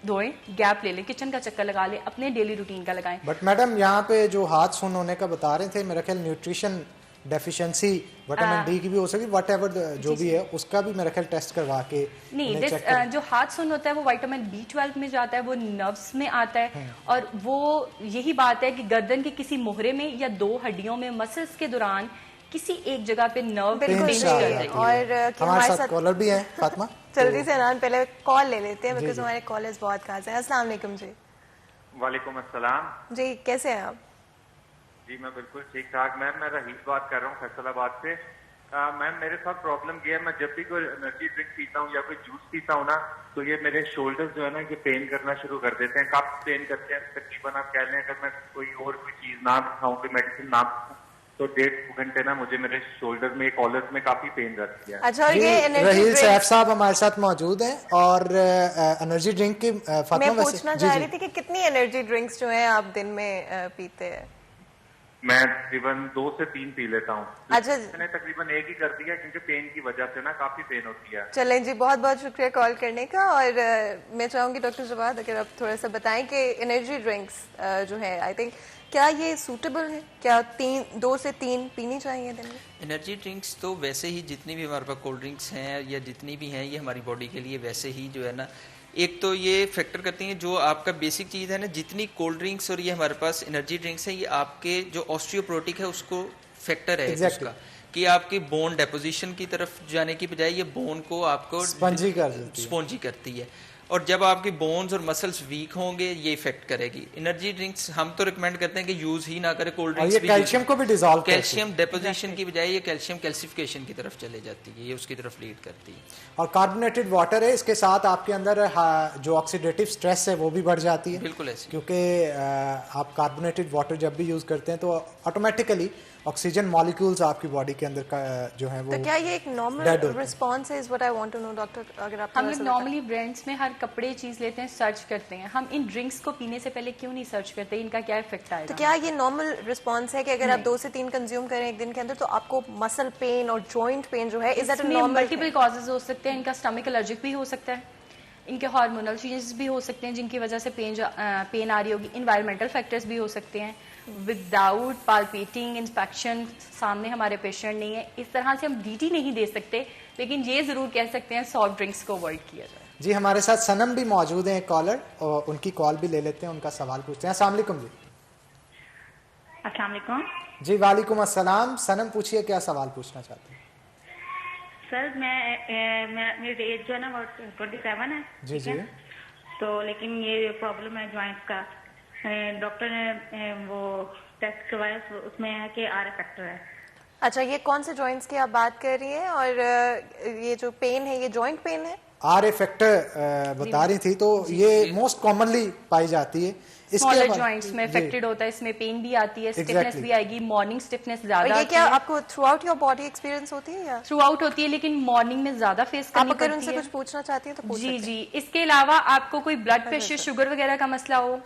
دھوئیں, گیپ لے لیں, کچن کا چکر لگا لیں, اپنے ڈیلی روٹین کا لگائیں. بٹ میڈم یہاں پہ جو ہاتھ سن ہونے کا بتا رہے تھے, میرا خیال نیوٹریشن ڈیفیشنسی وٹامن ڈی کی بھی ہو سکتی, واٹ ایور جو بھی ہے اس کا بھی میرا خیال ٹیسٹ کروا کے نہیں. جو ہاتھ سن ہوتا ہے وہ وائٹامن B12 میں جاتا ہے, وہ نروز میں آتا ہے, اور وہ یہی بات ہے کہ گردن کے کسی مہرے میں یا 2 ہڈیوں میں مسلس کے دوران کسی ایک جگہ پہ نرو پینچ کر جائے گی. اور ہمارے ساتھ کالر بھی ہیں فاطمہ, جلدی سے انان پہلے کال لے لیتے ہیں بیکاز ہمارے کالرز بہت خاص ہیں. السلام علیکم جی. وعلیکم السلام جی, کیسے ہیں آپ؟ جی میں بالکل ٹھیک ٹھاک میم, میں رحیل بات کر رہا ہوں فیصل آباد سے. میم میرے ساتھ پرابلم یہ ہے, میں جب بھی کوئی انرجی ڈرنک پیتا ہوں یا کوئی جوس پیتا ہوں نا تو یہ میرے شولڈرز جو ہے نا یہ پین کرنا شروع کر دیتے ہیں. کب پین کرتے ہیں تقریباً آپ کہہ لیں اگر میں کوئی چیز نہ کھاؤں, کوئی میڈیسن نہ کھاؤں تو 1.5 گھنٹے نا مجھے میرے شولڈر میں کالرز میں کافی پین رہتی ہے. اچھا, رحیل صاحب صاحب ہمارے ساتھ موجود ہیں, اور انرجی ڈرنک کی میں پوچھنا چاہ رہی تھی کہ کتنی انرجی ڈرنکس جو ہیں آپ دن میں پیتے ہیں؟ میں تقریباً 2 سے 3 پی لیتا ہوں. اچھا, میں نے تقریباً 1 ہی کر دیا کیونکہ پین کی وجہ سے نا کافی پین ہوتی ہے. چلیں جی, بہت بہت شکریہ کال کرنے کا. اور میں چاہوں گی ڈاکٹر جواد اگر آپ تھوڑا سا بتائیں کہ انرجی ڈرنکس جو ہے آئی تھنک کیا یہ سوٹیبل ہے, کیا 2 سے 3 پینی چاہیے دن میں؟ انرجی ڈرنکس تو ویسے ہی جتنی بھی ہمارے پاس کولڈ ڈرنکس ہیں یا جتنی بھی ہیں یہ ہماری باڈی کے لیے ویسے ہی جو ہے نا, ایک تو یہ فیکٹر کرتی ہیں جو آپ کا بیسک چیز ہے نا, جتنی کولڈ ڈرنکس اور یہ ہمارے پاس انرجی ڈرنکس ہیں یہ آپ کے جو آسٹریوپروٹک ہے اس کو فیکٹر ہے اس کا کہ آپ کی بون ڈیپوزیشن کی طرف جانے کی بجائے یہ بون کو آپ کو اسپونجی کرتی ہے, اور جب آپ کی بونز اور مسلس ویک ہوں گے یہ افیکٹ کرے گی. انرجی ڈرنکس ہم تو ریکمینڈ کرتے ہیں کہ یوز ہی نہ کرے, کولڈ ڈرنکس بھی کیلشیم کو بھی ڈیزالو کرتی ہے, کیلشیم ڈیپوزیشن کی بجائے یہ کیلشیم کیلسیفیکیشن کی طرف چلے جاتی ہے, یہ اس کی طرف لیڈ کرتی ہے. اور کاربونیٹڈ واٹر ہے اس کے ساتھ آپ کے اندر جو آکسیڈیٹو سٹریس ہے وہ بھی بڑھ جاتی ہے. بالکل ایسے, کیونکہ آپ کاربونیٹڈ واٹر جب بھی یوز کرتے ہیں تو آٹومیٹیکلی آکسیجن مالیکولز آپ کی باڈی کے اندر جو ہیں وہ, تو کیا یہ ایک نارمل رسپانس ہے؟ Is what I want to know doctor. اگر آپ ہم لوگ نارملی برانڈس میں ہر کپڑے چیز لیتے ہیں, سرچ کرتے ہیں, ہم ان ڈرنکس کو پینے سے پہلے کیوں نہیں سرچ کرتے ان کا کیا افیکٹ آئے گا؟ تو کیا یہ نارمل رسپانس ہے کہ اگر آپ 2 سے 3 کنزیوم کریں ایک دن کے اندر تو آپ کو مسل پین اور جوائنٹ پین جو ہے is that normal? Multiple causes ہو سکتے ہیں, ان کا اسٹمک الرجک بھی ہو سکتا ہے, ان کے ہارمونل چینجز بھی ہو سکتے ہیں جن کی وجہ سے پین آ رہی ہوگی, انوائرمنٹل فیکٹرز بھی ہو سکتے ہیں. وداؤٹ پالپیٹنگ انسپیکشن سامنے ہمارے پیشنٹ نہیں ہے, اس طرح سے ہم ڈیٹی نہیں دے سکتے, لیکن یہ ضرور کہہ سکتے ہیں سافٹ ڈرنکس کو اوائڈ کیا جائے. جی ہمارے ساتھ سنم بھی موجود ہیں کالر, اور ان کی کال بھی لے لیتے ہیں, ان کا سوال پوچھتے ہیں. السلام علیکم جی. السلام علیکم جی وعلیکم السلام. سنم پوچھیے کیا سوال پوچھنا چاہتے ہیں؟ سر میری ایج جو ہے نا وہ 27 ہے. جی جی. تو لیکن یہ پرابلم ہے جوائنٹس کا, ڈاکٹر نے وہ ٹیسٹ کروایا اس میں ہے کہ آر فیکٹر ہے. اچھا, یہ کون سے جوائنٹس کی آپ بات کر رہی ہیں, اور یہ جو پین ہے یہ جوائنٹ پین ہے؟ آر اے فیکٹر بتا رہی تھی, تو یہ موسٹ کامنلی پائی جاتی ہے. اسمالر جوائنٹس میں افیکٹڈ ہوتا ہے, اس میں پین بھی آتی ہے, اسٹفنس بھی آئے گی, مارننگ اسٹفنس زیادہ آتی ہے. یہ کیا آپ کو through out your body experience ہوتی ہے یا تھرو آؤٹ ہوتی ہے, لیکن مارننگ میں زیادہ فیس کرنی پڑتی ہے. آپ اگر ان سے کچھ پوچھنا چاہتی ہیں تو پوچھ سکتے ہیں. جی. اس کے علاوہ آپ کو کوئی بلڈ پریشر شوگر وغیرہ کا مسئلہ ہو؟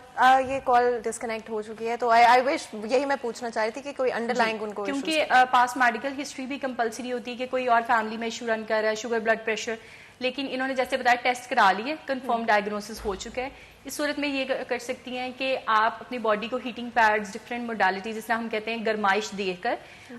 یہ کال ڈسکنیکٹ ہو چکی ہے, تو آئی وش یہی میں پوچھنا چاہ رہی تھی کہ کوئی انڈر لائنگ ان کو, کیونکہ پاس میڈیکل ہسٹری بھی کمپلسری ہوتی ہے کہ کوئی اور فیملی میں ایشو رن کر رہا ہے, شوگر بلڈ پریشر, لیکن انہوں نے جیسے بتایا ٹیسٹ کرا لیے, کنفرم ڈائگنوسس ہو چکا ہے. اس صورت میں یہ کر سکتی ہیں کہ آپ اپنی باڈی کو ہیٹنگ پیڈز, ڈفرینٹ موڈالٹی جس طرح ہم کہتے ہیں گرمائش دے کر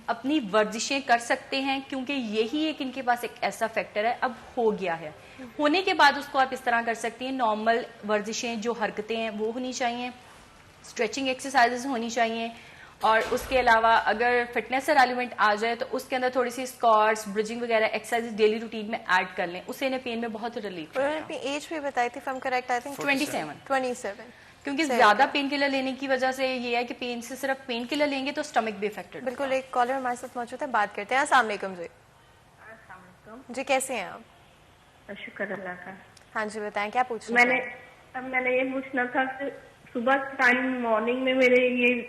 اپنی ورزشیں کر سکتے ہیں, کیونکہ یہی ایک ان کے پاس ایک ایسا فیکٹر ہے, اب ہو گیا ہے. ہونے کے بعد اس کو آپ اس طرح کر سکتی ہیں, نارمل ورزشیں جو حرکتیں ہیں وہ ہونی چاہیے, اسٹریچنگ ایکسرسائزز ہونی چاہیے, اور اس کے علاوہ اگر فٹنس کا ایلیمنٹ آ جائے تو اس کے اندر تھوڑی سی اسکواٹس برجنگ وغیرہ ایکسرسائز ڈیلی روٹین میں ایڈ کر لیں, اسے انہیں پین میں بہت ریلیف. اپنی ایج بھی بتائی تھی فرم کریکٹ آئی تھنک 27 کیونکہ زیادہ پین کلر لینے کی وجہ سے یہ ہے کہ پین سے صرف پین کلر لیں گے تو اسٹمک بھی افیکٹڈ. بالکل. ایک کالر ہمارے ساتھ موجود ہے, بات کرتے ہیں. السلام علیکم جی. السلام علیکم جی, کیسے ہیں آپ؟ شکر اللہ کا. ہاں جی بتائیں, کیا پوچھنا؟ میں نے یہ پوچھنا تھا کہ صبح ٹائم مارننگ میں میرے یہ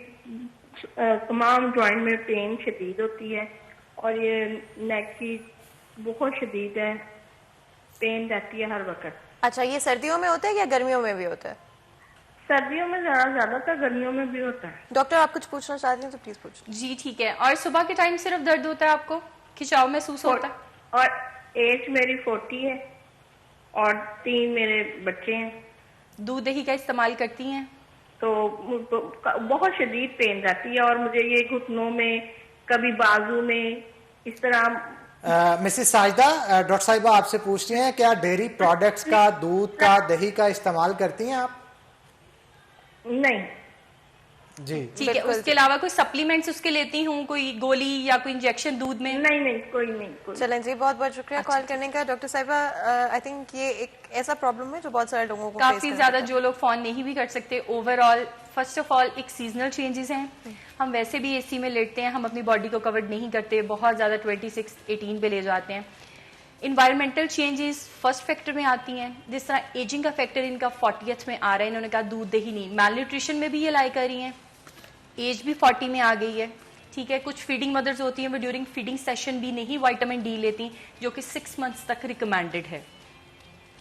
تمام جوائنٹ میں پین شدید ہوتی ہے اور یہ نیک کی بہت شدید ہے, پین رہتی ہے ہر وقت. اچھا, یہ سردیوں میں ہوتا ہے یا گرمیوں میں بھی ہوتا ہے؟ سردیوں میں زیادہ ہوتا ہے, گرمیوں میں بھی ہوتا ہے. ڈاکٹر آپ کچھ پوچھنا چاہتے ہیں تو پلیز پوچھیں. جی ٹھیک ہے. اور صبح کے ٹائم صرف درد ہوتا ہے آپ کو, کھچاؤ محسوس ہوتا ہے؟ اور ایج میری 40 ہے اور 3 میرے بچے ہیں. دودھ دہی کا استعمال کرتی ہیں؟ تو بہت شدید پین رہتی ہے اور مجھے یہ گھٹنوں میں, کبھی بازو میں, اس طرح. مسز ساجدہ, ڈاکٹر صاحبہ آپ سے پوچھتی ہیں کیا ڈیری پروڈکٹس کا, دودھ کا, دہی کا استعمال کرتی ہیں آپ؟ نہیں. جی ٹھیک ہے. اس کے علاوہ کوئی سپلیمنٹس اس کے لیتی ہوں, کوئی گولی یا کوئی انجیکشن دودھ میں؟ نہیں کوئی نہیں. چلیں جی, بہت بہت شکریہ کال کرنے کا. ڈاکٹر صاحبہ آئی تھنک یہ ایک ایسا پرابلم ہے جو بہت سارے لوگوں کو کافی زیادہ, جو لوگ فون نہیں بھی کر سکتے. Over all first of all ایک سیزنل چینجز ہیں. ہم ویسے بھی اے سی میں لیٹتے ہیں, ہم اپنی باڈی کو کورڈ نہیں کرتے, بہت زیادہ 26-18 پہ لے جاتے ہیں. انوائرمنٹل چینجز فرسٹ فیکٹر میں آتی ہیں, جس طرح ایجنگ کا فیکٹر ان کا 40th میں آ رہا ہے. انہوں نے کہا دودھ دہی نہیں, میل نیوٹریشن میں بھی یہ لائی کر رہی ہیں, ایج بھی 40 میں آ گئی ہے. ٹھیک ہے. کچھ فیڈنگ مدرز ہوتی ہیں وہ ڈیورنگ فیڈنگ سیشن بھی نہیں وائٹامن ڈی لیتی, جو کہ 6 months تک ریکمینڈڈ ہے,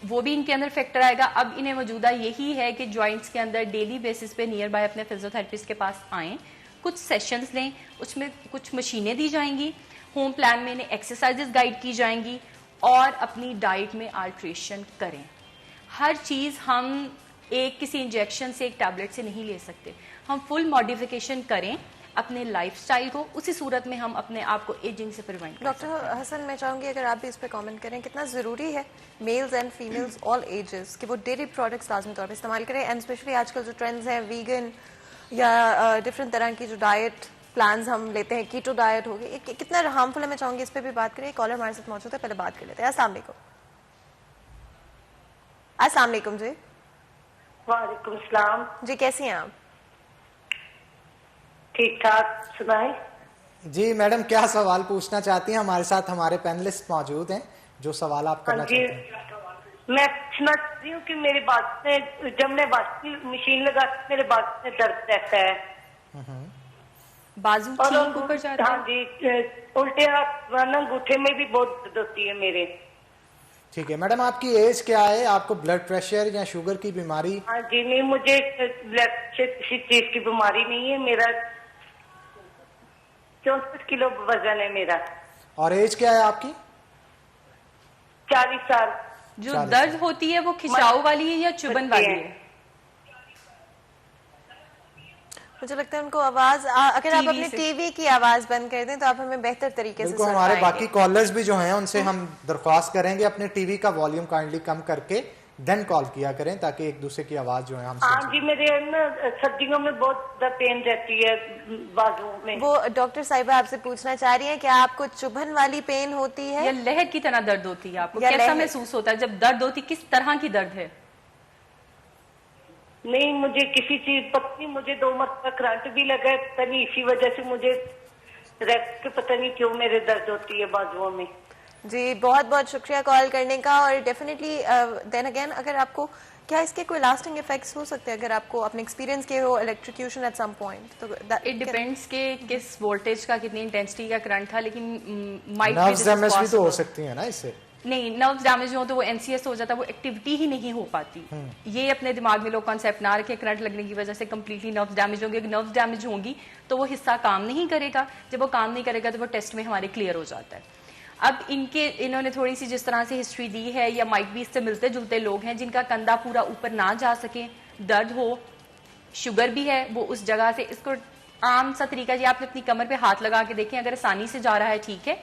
وہ بھی ان کے اندر فیکٹر آئے گا. اب انہیں موجودہ یہی ہے کہ جوائنٹس کے اندر ڈیلی بیسس پہ نیئر بائی اپنے فزیوتھراپسٹ کے پاس آئیں, کچھ سیشنز لیں, اس میں کچھ مشینیں دی جائیں گی, ہوم پلان میں انہیں ایکسرسائزز گائیڈ کی جائیں گی, اور اپنی ڈائٹ میں آلٹریشن کریں. ہر چیز ہم ایک کسی انجیکشن سے, ایک ٹیبلٹ سے نہیں لے سکتے. ہم فل ماڈیفیکیشن کریں اپنے لائف سٹائل کو, اسی صورت میں ہم اپنے آپ کو ایجنگ سے پریونٹ کریں. ڈاکٹر حسن, میں چاہوں گی اگر آپ بھی اس پہ کامنٹ کریں, کتنا ضروری ہے males and females all ages کہ وہ ڈیری پروڈکٹس لازمی طور پہ استعمال کریں, اینڈ اسپیشلی آج کل جو ٹرینڈز ہیں ویگن یا ڈفرینٹ طرح کی جو ڈائٹ پلانز ہم لیتے ہیں, کیٹو ڈائٹ ہوگی, کتنا ہارمفل ہے, میں چاہوں گی اس پہ بھی بات کریں. کالر ہمارے ساتھ موجود ہے, پہلے بات کر لیتے ہیں. السلام علیکم. السلام علیکم جی. وعلیکم السلام. جی, کیسی ہیں آپ؟ ٹھیک ٹھاک, سنائیں. جی میڈم, کیا سوال پوچھنا چاہتی ہیں؟ ہمارے ساتھ ہمارے پینلسٹ موجود ہیں, جو سوال آپ کرنا چاہتے ہیں. میں پوچھنا چاہتی ہوں کہ میرے بات میں, جب میں بات کی مشین لگاتی میرے بات میں درد رہتا ہے, بازو ٹھیک اوپر جاتا ہے. ہاں جی, الٹے ہاتھ انگوٹھے میں بھی بہت درد ہوتی ہے میرے. ٹھیک ہے میڈم, آپ کی ایج کیا ہے؟ آپ کو بلڈ پریشر یا شوگر کی بیماری؟ ہاں جی, نہیں مجھے بلڈ پریشر کسی چیز کی بیماری نہیں ہے. میرا 64 کلو وزن ہے میرا. اور ایج کیا ہے آپ کی؟ 40 سال. جو درد ہوتی ہے وہ کھچاؤ والی ہے یا چبن والی ہے؟ مجھے لگتا ہے ان کو آواز, اگر آپ اپنے ٹی وی کی آواز بند کر دیں تو آپ ہمیں بہتر طریقے سے. ہمارے باقی کالرز بھی جو ہیں ان سے ہم درخواست کریں گے اپنے ٹی وی کا والیوم کائنڈلی کم کر کے دین کال کیا کریں, تاکہ ایک دوسرے کی آواز جو ہے ہم. ہاں جی, میرے سردیوں میں بہت زیادہ پین رہتی ہے بازو میں. وہ ڈاکٹر صاحبہ آپ سے پوچھنا چاہ رہی ہیں کہ آپ کو چبھن والی پین ہوتی ہے یا لہر کی طرح درد ہوتی ہے؟ آپ کو کیسا محسوس ہوتا ہے جب درد ہوتی, کس طرح کی درد ہے؟ نہیں, مجھے کسی چیز پتہ, مجھے 2 مرتبہ کرنٹ بھی لگا ہے, پتہ نہیں اسی وجہ سے مجھے ریکٹ کے پتہ نہیں کیوں میرے درد ہوتی ہے بازوؤں میں. جی, بہت بہت شکریہ کال کرنے کا. اور ڈیفینیٹلی دین اگین, اگر آپ کو کیا اس کے کوئی لاسٹنگ افیکٹس ہو سکتے ہیں اگر آپ کو اپنے ایکسپیرینس کے ہو الیکٹریکیوشن ایٹ سم پوائنٹ؟ تو اٹ ڈیپینڈس کہ کس وولٹیج کا, کتنی انٹینسٹی کا کرنٹ تھا, لیکن نروز ڈیمیج بھی تو ہو سکتی ہے نا اس سے. نہیں, نروز ڈیمیج ہو تو وہ NCS ہو جاتا ہے, وہ ایکٹیویٹی ہی نہیں ہو پاتی. یہ اپنے دماغ میں لوگ کانسیپٹ نہ رکھیں کرنٹ لگنے کی وجہ سے کمپلیٹلی نروز ڈیمیج ہوں گے. نروز ڈیمیج ہوں گی تو وہ حصہ کام نہیں کرے گا, جب وہ کام نہیں کرے گا تو وہ ٹیسٹ میں ہمارے کلیئر ہو جاتا ہے. اب انہوں نے تھوڑی سی جس طرح سے ہسٹری دی ہے, یا مائٹ بھی اس سے ملتے جلتے لوگ ہیں جن کا کندھا پورا اوپر نہ جا سکے, درد ہو, شوگر بھی ہے, وہ اس جگہ سے. اس کو عام سا طریقہ جی, آپ نے اپنی کمر پہ ہاتھ لگا کے دیکھیں, اگر آسانی سے جا رہا ہے ٹھیک ہے,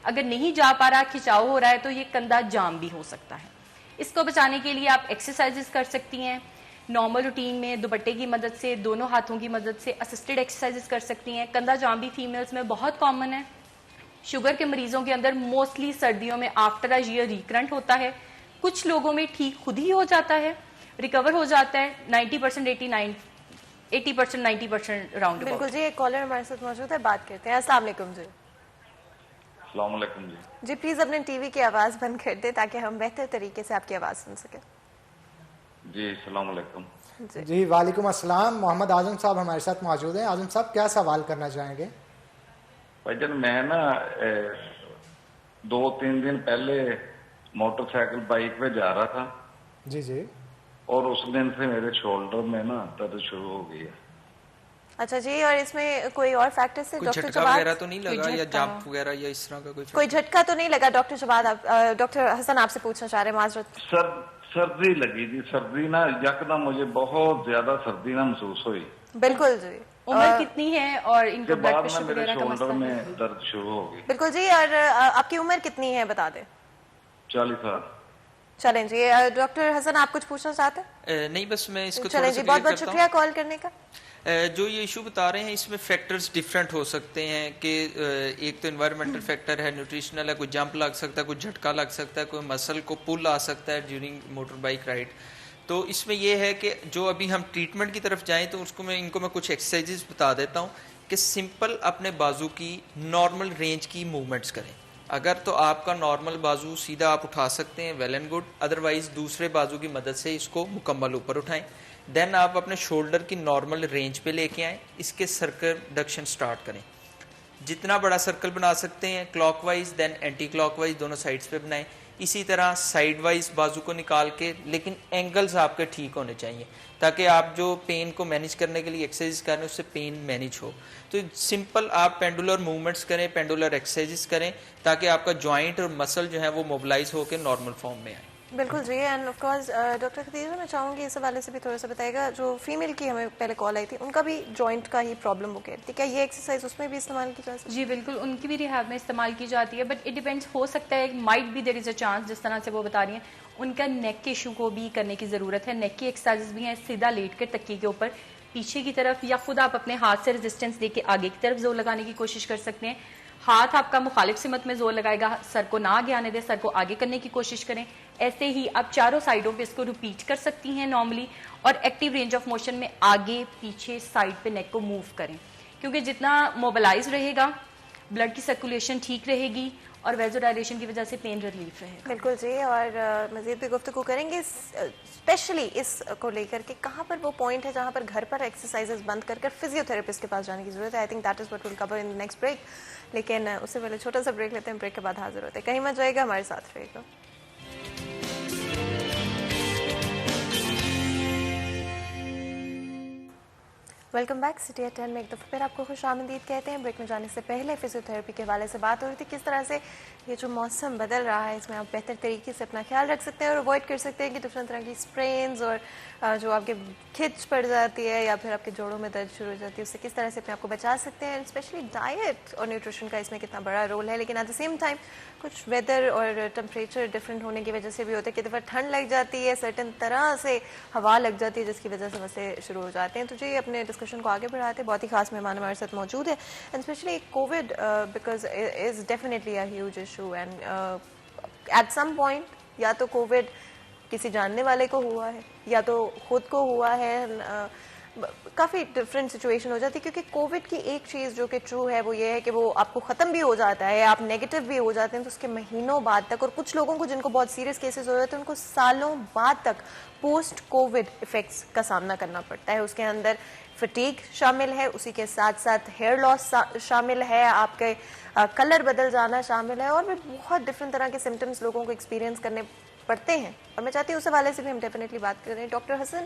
اگر نہیں جا پا رہا, کھچاؤ ہو رہا ہے, تو یہ کندھا جام بھی ہو سکتا ہے. اس کو بچانے کے لیے آپ ایکسرسائزز کر سکتی ہیں. نارمل روٹین میں دوپٹے کی مدد سے, دونوں ہاتھوں کی مدد سے اسسٹڈ ایکسرسائزز کر سکتی ہیں. کندھا جام بھی فیمیلز میں بہت کامن ہے. شوگر کے مریضوں کے اندر موسٹلی سردیوں میں آفٹر اے ایئر ریکرنٹ ہوتا ہے. کچھ لوگوں میں ٹھیک خود ہی ہو جاتا ہے, ریکور ہو جاتا ہے 90%, 80% 90% راؤنڈ. بالکل جی, ایک کالر ہمارے ساتھ موجود ہے, بات کرتے ہیں. السلام علیکم جی. السلام علیکم جی. جی پلیز اپنے ٹی وی کی آواز بند کر دیں تاکہ ہم بہتر طریقے سے آپ کی آواز سن سکیں. جی السلام علیکم. جی وعلیکم السلام. محمد اعظم صاحب ہمارے ساتھ موجود ہیں. اعظم صاحب کیا سوال کرنا چاہیں گے؟ بھائی جان میں نا 2-3 دن پہلے موٹر سائیکل بائک پہ جا رہا تھا. جی جی. اور اس دن سے میرے شولڈر میں نا درد شروع ہو گئی ہے. اچھا جی, اور اس میں کوئی اور فیکٹر سے ڈاکٹر جواد وغیرہ تو نہیں لگا یا جمپ وغیرہ یا اس طرح کا کوئی جھٹکا تو نہیں لگا؟ ڈاکٹر جواد ڈاکٹر حسن آپ سے پوچھنا چاہ رہے ہیں. معذرت. سردی لگی تھی. سردی نا یکدم مجھے بہت زیادہ سردی نا محسوس ہوئی. بالکل جی. عمر کتنی ہے اور ان کو بلڈ پریشر وغیرہ کا مسئلہ میں درد شروع ہو گئی. بالکل جی, اور آپ کی عمر کتنی ہے بتا دیں؟ 40 سال. چلیں جی, ڈاکٹر حسن آپ کچھ پوچھنا چاہتے ہیں؟ نہیں بس میں اس کو چلیں جی, بہت بہت شکریہ کال کرنے کا. جو یہ ایشو بتا رہے ہیں اس میں فیکٹرز ڈیفرنٹ ہو سکتے ہیں کہ ایک تو انوائرمنٹل فیکٹر ہے, نیوٹریشنل ہے, کوئی جمپ لگ سکتا ہے, کوئی جھٹکا لگ سکتا ہے, کوئی مسل کو پل آ سکتا ہے ڈیورنگ موٹر بائک رائڈ. تو اس میں یہ ہے کہ جو ابھی ہم ٹریٹمنٹ کی طرف جائیں تو اس کو ان کو میں کچھ ایکسرسائزز بتا دیتا ہوں کہ سمپل اپنے بازو کی نارمل رینج کی موومنٹس کریں. اگر تو آپ کا نارمل بازو سیدھا آپ اٹھا سکتے ہیں ویل اینڈ گڈ, ادروائز دوسرے بازو کی مدد سے اس کو مکمل اوپر اٹھائیں. دین آپ اپنے شولڈر کی نارمل رینج پہ لے کے آئیں, اس کے سرکل ڈکشن سٹارٹ کریں. جتنا بڑا سرکل بنا سکتے ہیں کلاک وائز دین اینٹی کلاک وائز دونوں سائڈز پہ بنائیں. اسی طرح سائیڈ وائز بازو کو نکال کے, لیکن اینگلز آپ کے ٹھیک ہونے چاہیے تاکہ آپ جو پین کو مینیج کرنے کے لیے ایکسرسائز کر رہے ہیں اس سے پین مینیج ہو. تو سمپل آپ پینڈولر موومنٹس کریں, پینڈولر ایکسرسائز کریں تاکہ آپ کا جوائنٹ اور مسل جو ہے وہ موبلائز ہو کے نارمل فارم میں آئے. بالکل جی, and of course doctor Khadija میں چاہوں گی اس حوالے سے بھی تھوڑا سا بتائے گا. جو فیمیل کی ہمیں پہلے کال آئی تھی ان کا بھی جوائنٹ کا ہی پرابلم ہو گئی تھی, کیا یہ ایکسرسائز اس میں بھی استعمال کی جا سکتی ہے؟ جی بالکل, ان کی بھی ریہاب میں استعمال کی جاتی ہے, بٹ اٹ ڈیپینڈس, ہو سکتا ہے مائٹ بھی دیر از اے چانس جس طرح سے وہ بتا رہی ہیں ان کا نیک کے ایشو کو بھی کرنے کی ضرورت ہے. نیک کی ایکسرسائز بھی ہیں, سیدھا لیٹ کر تکیے کے اوپر پیچھے کی طرف, یا خود آپ اپنے ہاتھ سے ریزسٹنس دے کے آگے کی طرف زور لگانے کی کوشش کر سکتے ہیں. ہاتھ آپ کا مخالف سمت میں زور لگائے گا, سر کو نہ آگے آنے دیں, سر کو آگے کرنے کی کوشش کریں. ایسے ہی آپ چاروں سائڈوں پہ اس کو ریپیٹ کر سکتی ہیں نارملی, اور ایکٹیو رینج آف موشن میں آگے پیچھے سائڈ پہ نیک کو موو کریں, کیونکہ جتنا موبلائز رہے گا بلڈ کی سرکولیشن ٹھیک رہے گی اور ویزو ڈائلیشن کی وجہ سے پین ریلیف رہے گا. بالکل جی, اور مزید بھی گفتگو کریں گے اسپیشلی اس کو لے کر کے کہاں پر وہ پوائنٹ ہے جہاں پر گھر پر ایکسرسائزز بند کر فزیو تھراپسٹ کے پاس جانے کی ضرورت ہے. I think that is what will cover in next break, لیکن اس سے پہلے چھوٹا سا بریک لیتے ہیں. بریک کے بعد حاضر ہوتے ہیں, کہیں مت جائے گا, ہمارے ساتھ رہے گا. Welcome back. سٹی ایٹ 10 میں ایک دفعہ پھر آپ کو خوش آمدید کہتے ہیں. بریک میں جانے سے پہلے فزیو تھراپی کے حوالے سے بات ہو رہی تھی, کس طرح سے یہ جو موسم بدل رہا ہے اس میں آپ بہتر طریقے سے اپنا خیال رکھ سکتے ہیں اور اوائڈ کر سکتے ہیں کہ ڈفرنٹ طرح کی اسپرینز اور جو آپ کے کھچ پڑ جاتی ہے یا پھر آپ کے جوڑوں میں درد شروع ہو جاتی ہے, اس سے کس طرح سے اپنے آپ کو بچا سکتے ہیں. اسپیشلی ڈائٹ اور نیوٹریشن کا اس میں کتنا بڑا رول ہے, لیکن ایٹ دا سیم ٹائم کچھ ویدر اور ٹمپریچر ڈفرینٹ ہونے کی وجہ سے بھی ہوتا ہے کہ دفعہ ٹھنڈ لگ جاتی ہے, سرٹن طرح سے ہوا لگ جاتی ہے جس کی وجہ سے مسئلے شروع ہو جاتے ہیں. تو جی اپنے ڈسکشن کو آگے بڑھاتے ہیں. بہت ہی خاص مہمان ہمارے ساتھ موجود ہے, and specially covid because is definitely a huge issue, and at some point یا تو کووڈ کسی جاننے والے کو ہوا ہے یا تو خود کو ہوا ہے. کافی ڈفرینٹ سچویشن ہو جاتی ہے, کیونکہ کووڈ کی ایک چیز جو کہ ٹرو ہے وہ یہ ہے کہ وہ آپ کو ختم بھی ہو جاتا ہے, آپ نیگیٹو بھی ہو جاتے ہیں تو اس کے مہینوں بعد تک, اور کچھ لوگوں کو جن کو بہت سیریس کیسز ہو جاتے ہیں ان کو سالوں بعد تک پوسٹ کووڈ افیکٹس کا سامنا کرنا پڑتا ہے. اس کے اندر فٹیگ شامل ہے, اسی کے ساتھ ساتھ ہیئر لاس شامل ہے, آپ کے کلر بدل جانا شامل ہے, اور بھی بہت ڈفرینٹ طرح کے سمٹمس لوگوں کو ایکسپیرینس کرنے پڑتے ہیں. اور میں چاہتی ہوں اس حوالے سے بھی ہم ڈیفینیٹلی بات کریں. ڈاکٹر حسن,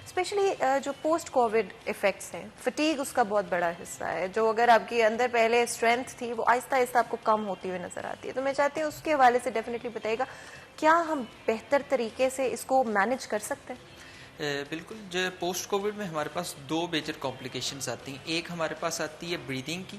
اسپیشلی جو پوسٹ کووڈ افیکٹس ہیں, فٹیگ اس کا بہت بڑا حصہ ہے, جو اگر آپ کے اندر پہلے اسٹرینتھ تھی وہ آہستہ آہستہ آپ کو کم ہوتی ہوئی نظر آتی ہے. تو میں چاہتی ہوں اس کے حوالے سے ڈیفینیٹلی بتائیے گا, کیا ہم بہتر طریقے سے اس کو مینیج کر سکتے ہیں؟ بالکل. جو پوسٹ کووڈ میں ہمارے پاس دو میجر کمپلیکیشنز آتی ہیں. ایک ہمارے پاس آتی ہے بریدنگ کی,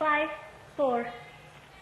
5'4".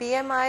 BMI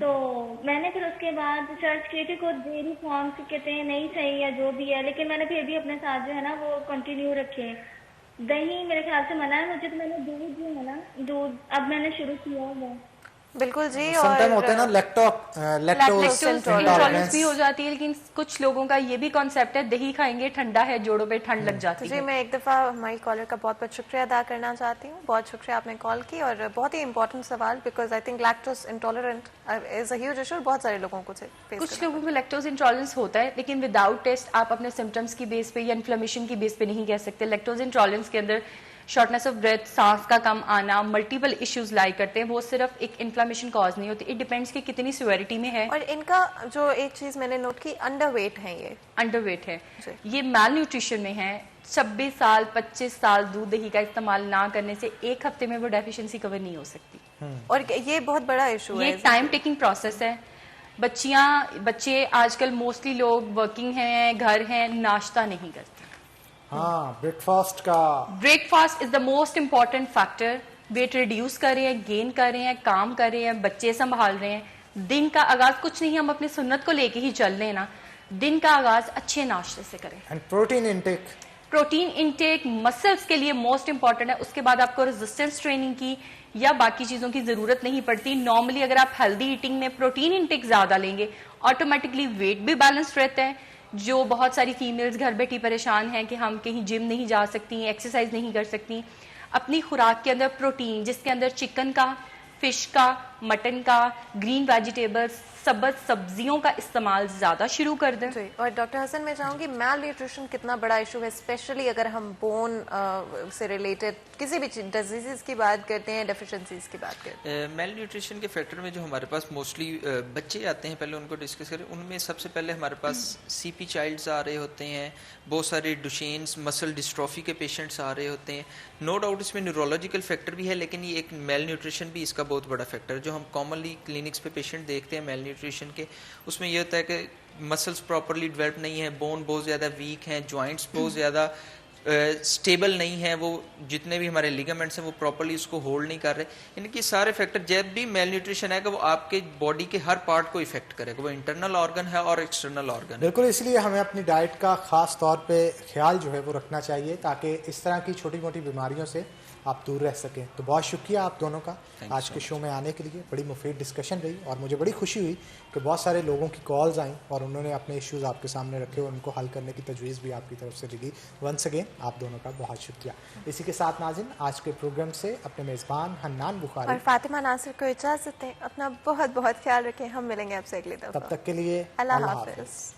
تو میں نے پھر اس کے بعد سرچ کی تھی کچھ ڈیری فارمس کہتے ہیں نہیں صحیح یا جو بھی ہے، لیکن میں نے پھر بھی اپنے ساتھ جو ہے نا وہ کنٹینیو رکھے. دہی میرے خیال سے منع ہے مجھے، تو میں نے دودھ جو ہے نا دودھ اب میں نے شروع کیا ہے. بالکل جی. سم ٹائم ہوتا ہے نا لیکٹوز انٹالرنس بھی ہو جاتی ہے، لیکن کچھ لوگوں کا یہ بھی کانسیپٹ ہے دہی کھائیں گے ٹھنڈا ہے جوڑوں پہ ٹھنڈ لگ جاتی ہے. جی میں ایک دفعہ ہماری کالر کا بہت بہت شکریہ ادا کرنا چاہتی ہوں. بہت شکریہ آپ نے کال کی، اور بہت ہی امپورٹنٹ سوال، because I think lactose intolerant is a huge issue. بہت سارے لوگوں کو کچھ لوگوں کو لیکٹوز انٹالرنس ہوتا ہے، لیکن وداؤٹ ٹیسٹ آپ اپنے سمٹمس کی بیس پہ یا انفلیمیشن کی بیس پہ نہیں کہہ سکتے. لیکٹوز انٹالرنس کے اندر شارٹنیس آف بریتھ، سانس کا کم آنا، ملٹیپل ایشوز لائی کرتے ہیں. وہ صرف ایک انفلیمیشن کاز نہیں ہوتی، اٹ ڈیپینڈس کہ کتنی سیویرٹی میں ہے. اور ان کا جو ایک چیز میں نے نوٹ کی، انڈر ویٹ ہے، یہ انڈر ویٹ ہے، یہ میل نیوٹریشن میں ہے. 26 سال 25 سال دودھ دہی کا استعمال نہ کرنے سے ایک ہفتے میں وہ ڈیفیشنسی کور نہیں ہو سکتی. اور یہ بہت بڑا ایشو ہے، یہ ٹائم ٹیکنگ پروسیس ہے. بچے آج کل موسٹلی لوگ ورکنگ ہیں، گھر ہیں، ناشتہ نہیں کرتے. ہاں breakfast is the most important factor. Weight reduce کر رہے ہیں، گین کر رہے ہیں، کام کر رہے ہیں، بچے سنبھال رہے ہیں. دن کا آغاز کچھ نہیں، ہم اپنی سنت کو لے کے ہی چل رہے ہیں نا. دن کا آغاز اچھے ناشتے سے کریں. پروٹین انٹیک مسلز کے لیے موسٹ امپورٹنٹ ہے. اس کے بعد آپ کو ریزسٹنس ٹریننگ کی یا باقی چیزوں کی ضرورت نہیں پڑتی. نارملی اگر آپ ہیلدی ایٹنگ میں پروٹین انٹیک زیادہ لیں گے، آٹومیٹکلی ویٹ بھی بیلنس رہتا ہے. جو بہت ساری فیمیلز گھر بیٹھی پریشان ہیں کہ ہم کہیں جم نہیں جا سکتی، ایکسرسائز نہیں کر سکتی، اپنی خوراک کے اندر پروٹین، جس کے اندر چکن کا، فش کا، مٹن کا، گرین ویجیٹیبلز، سبز سبزیوں کا استعمال زیادہ شروع کر دیں. اور ڈاکٹر حسن میں چاہوں گی میل نیوٹریشن کتنا بڑا ایشو ہے، اسپیشلی اگر ہم بون سے ریلیٹڈ کسی بھی ڈیزیزز کی بات کرتے ہیں، ڈیفیشنسیز کی بات کرتے ہیں. میل نیوٹریشن کے فیکٹر میں جو ہمارے پاس موسٹلی بچے آتے ہیں، پہلے ان کو ڈسکس کریں. ان میں سب سے پہلے ہمارے پاس سی پی چائلڈز آ رہے ہوتے ہیں، بہت سارے ڈوشینز مسل ڈسٹروفی کے پیشنٹس آ رہے ہوتے ہیں. نو ڈاؤٹ اس میں نیورولوجیکل فیکٹر بھی ہے، لیکن یہ ایک میل نیوٹریشن بھی اس کا بہت بڑا فیکٹر. جو ہم کامنلی کلینکس پہ پیشنٹ دیکھتے ہیں میل نیوٹریشن کے، اس میں یہ ہوتا ہے کہ مسلس پراپرلی ڈیولپ نہیں ہیں، بون بہت زیادہ ویک ہیں، جوائنٹس بہت زیادہ اسٹیبل نہیں ہیں، وہ جتنے بھی ہمارے لیگامنٹس ہیں وہ پراپرلی اس کو ہولڈ نہیں کر رہے. یعنی کہ سارے فیکٹر، جب بھی میل نیوٹریشن ہے کہ وہ آپ کے باڈی کے ہر پارٹ کو افیکٹ کرے گا، وہ انٹرنل آرگن ہے اور ایکسٹرنل آرگن. بالکل، اس لیے ہمیں اپنی ڈائٹ کا خاص طور پہ خیال جو ہے وہ رکھنا چاہیے، تاکہ اس طرح کی چھوٹی موٹی بیماریوں سے آپ دور رہ سکیں. تو بہت شکریہ آپ دونوں کا آج کے شو میں آنے کے لیے. بڑی مفید ڈسکشن رہی، اور مجھے بڑی خوشی ہوئی کہ بہت سارے لوگوں کی کالز آئیں اور انہوں نے اپنے ایشوز آپ کے سامنے رکھے اور ان کو حل کرنے کی تجویز بھی آپ کی طرف سے لگی. ونس اگین آپ دونوں کا بہت شکریہ. اسی کے ساتھ ناظرین، آج کے پروگرام سے اپنے میزبان حنان بخاری اور فاطمہ ناصر کو اجازت دیں. اپنا بہت بہت خیال رکھیں. ہم ملیں گے آپ سے اگلی دفعہ. تب تک کے لیے اللہ حافظ.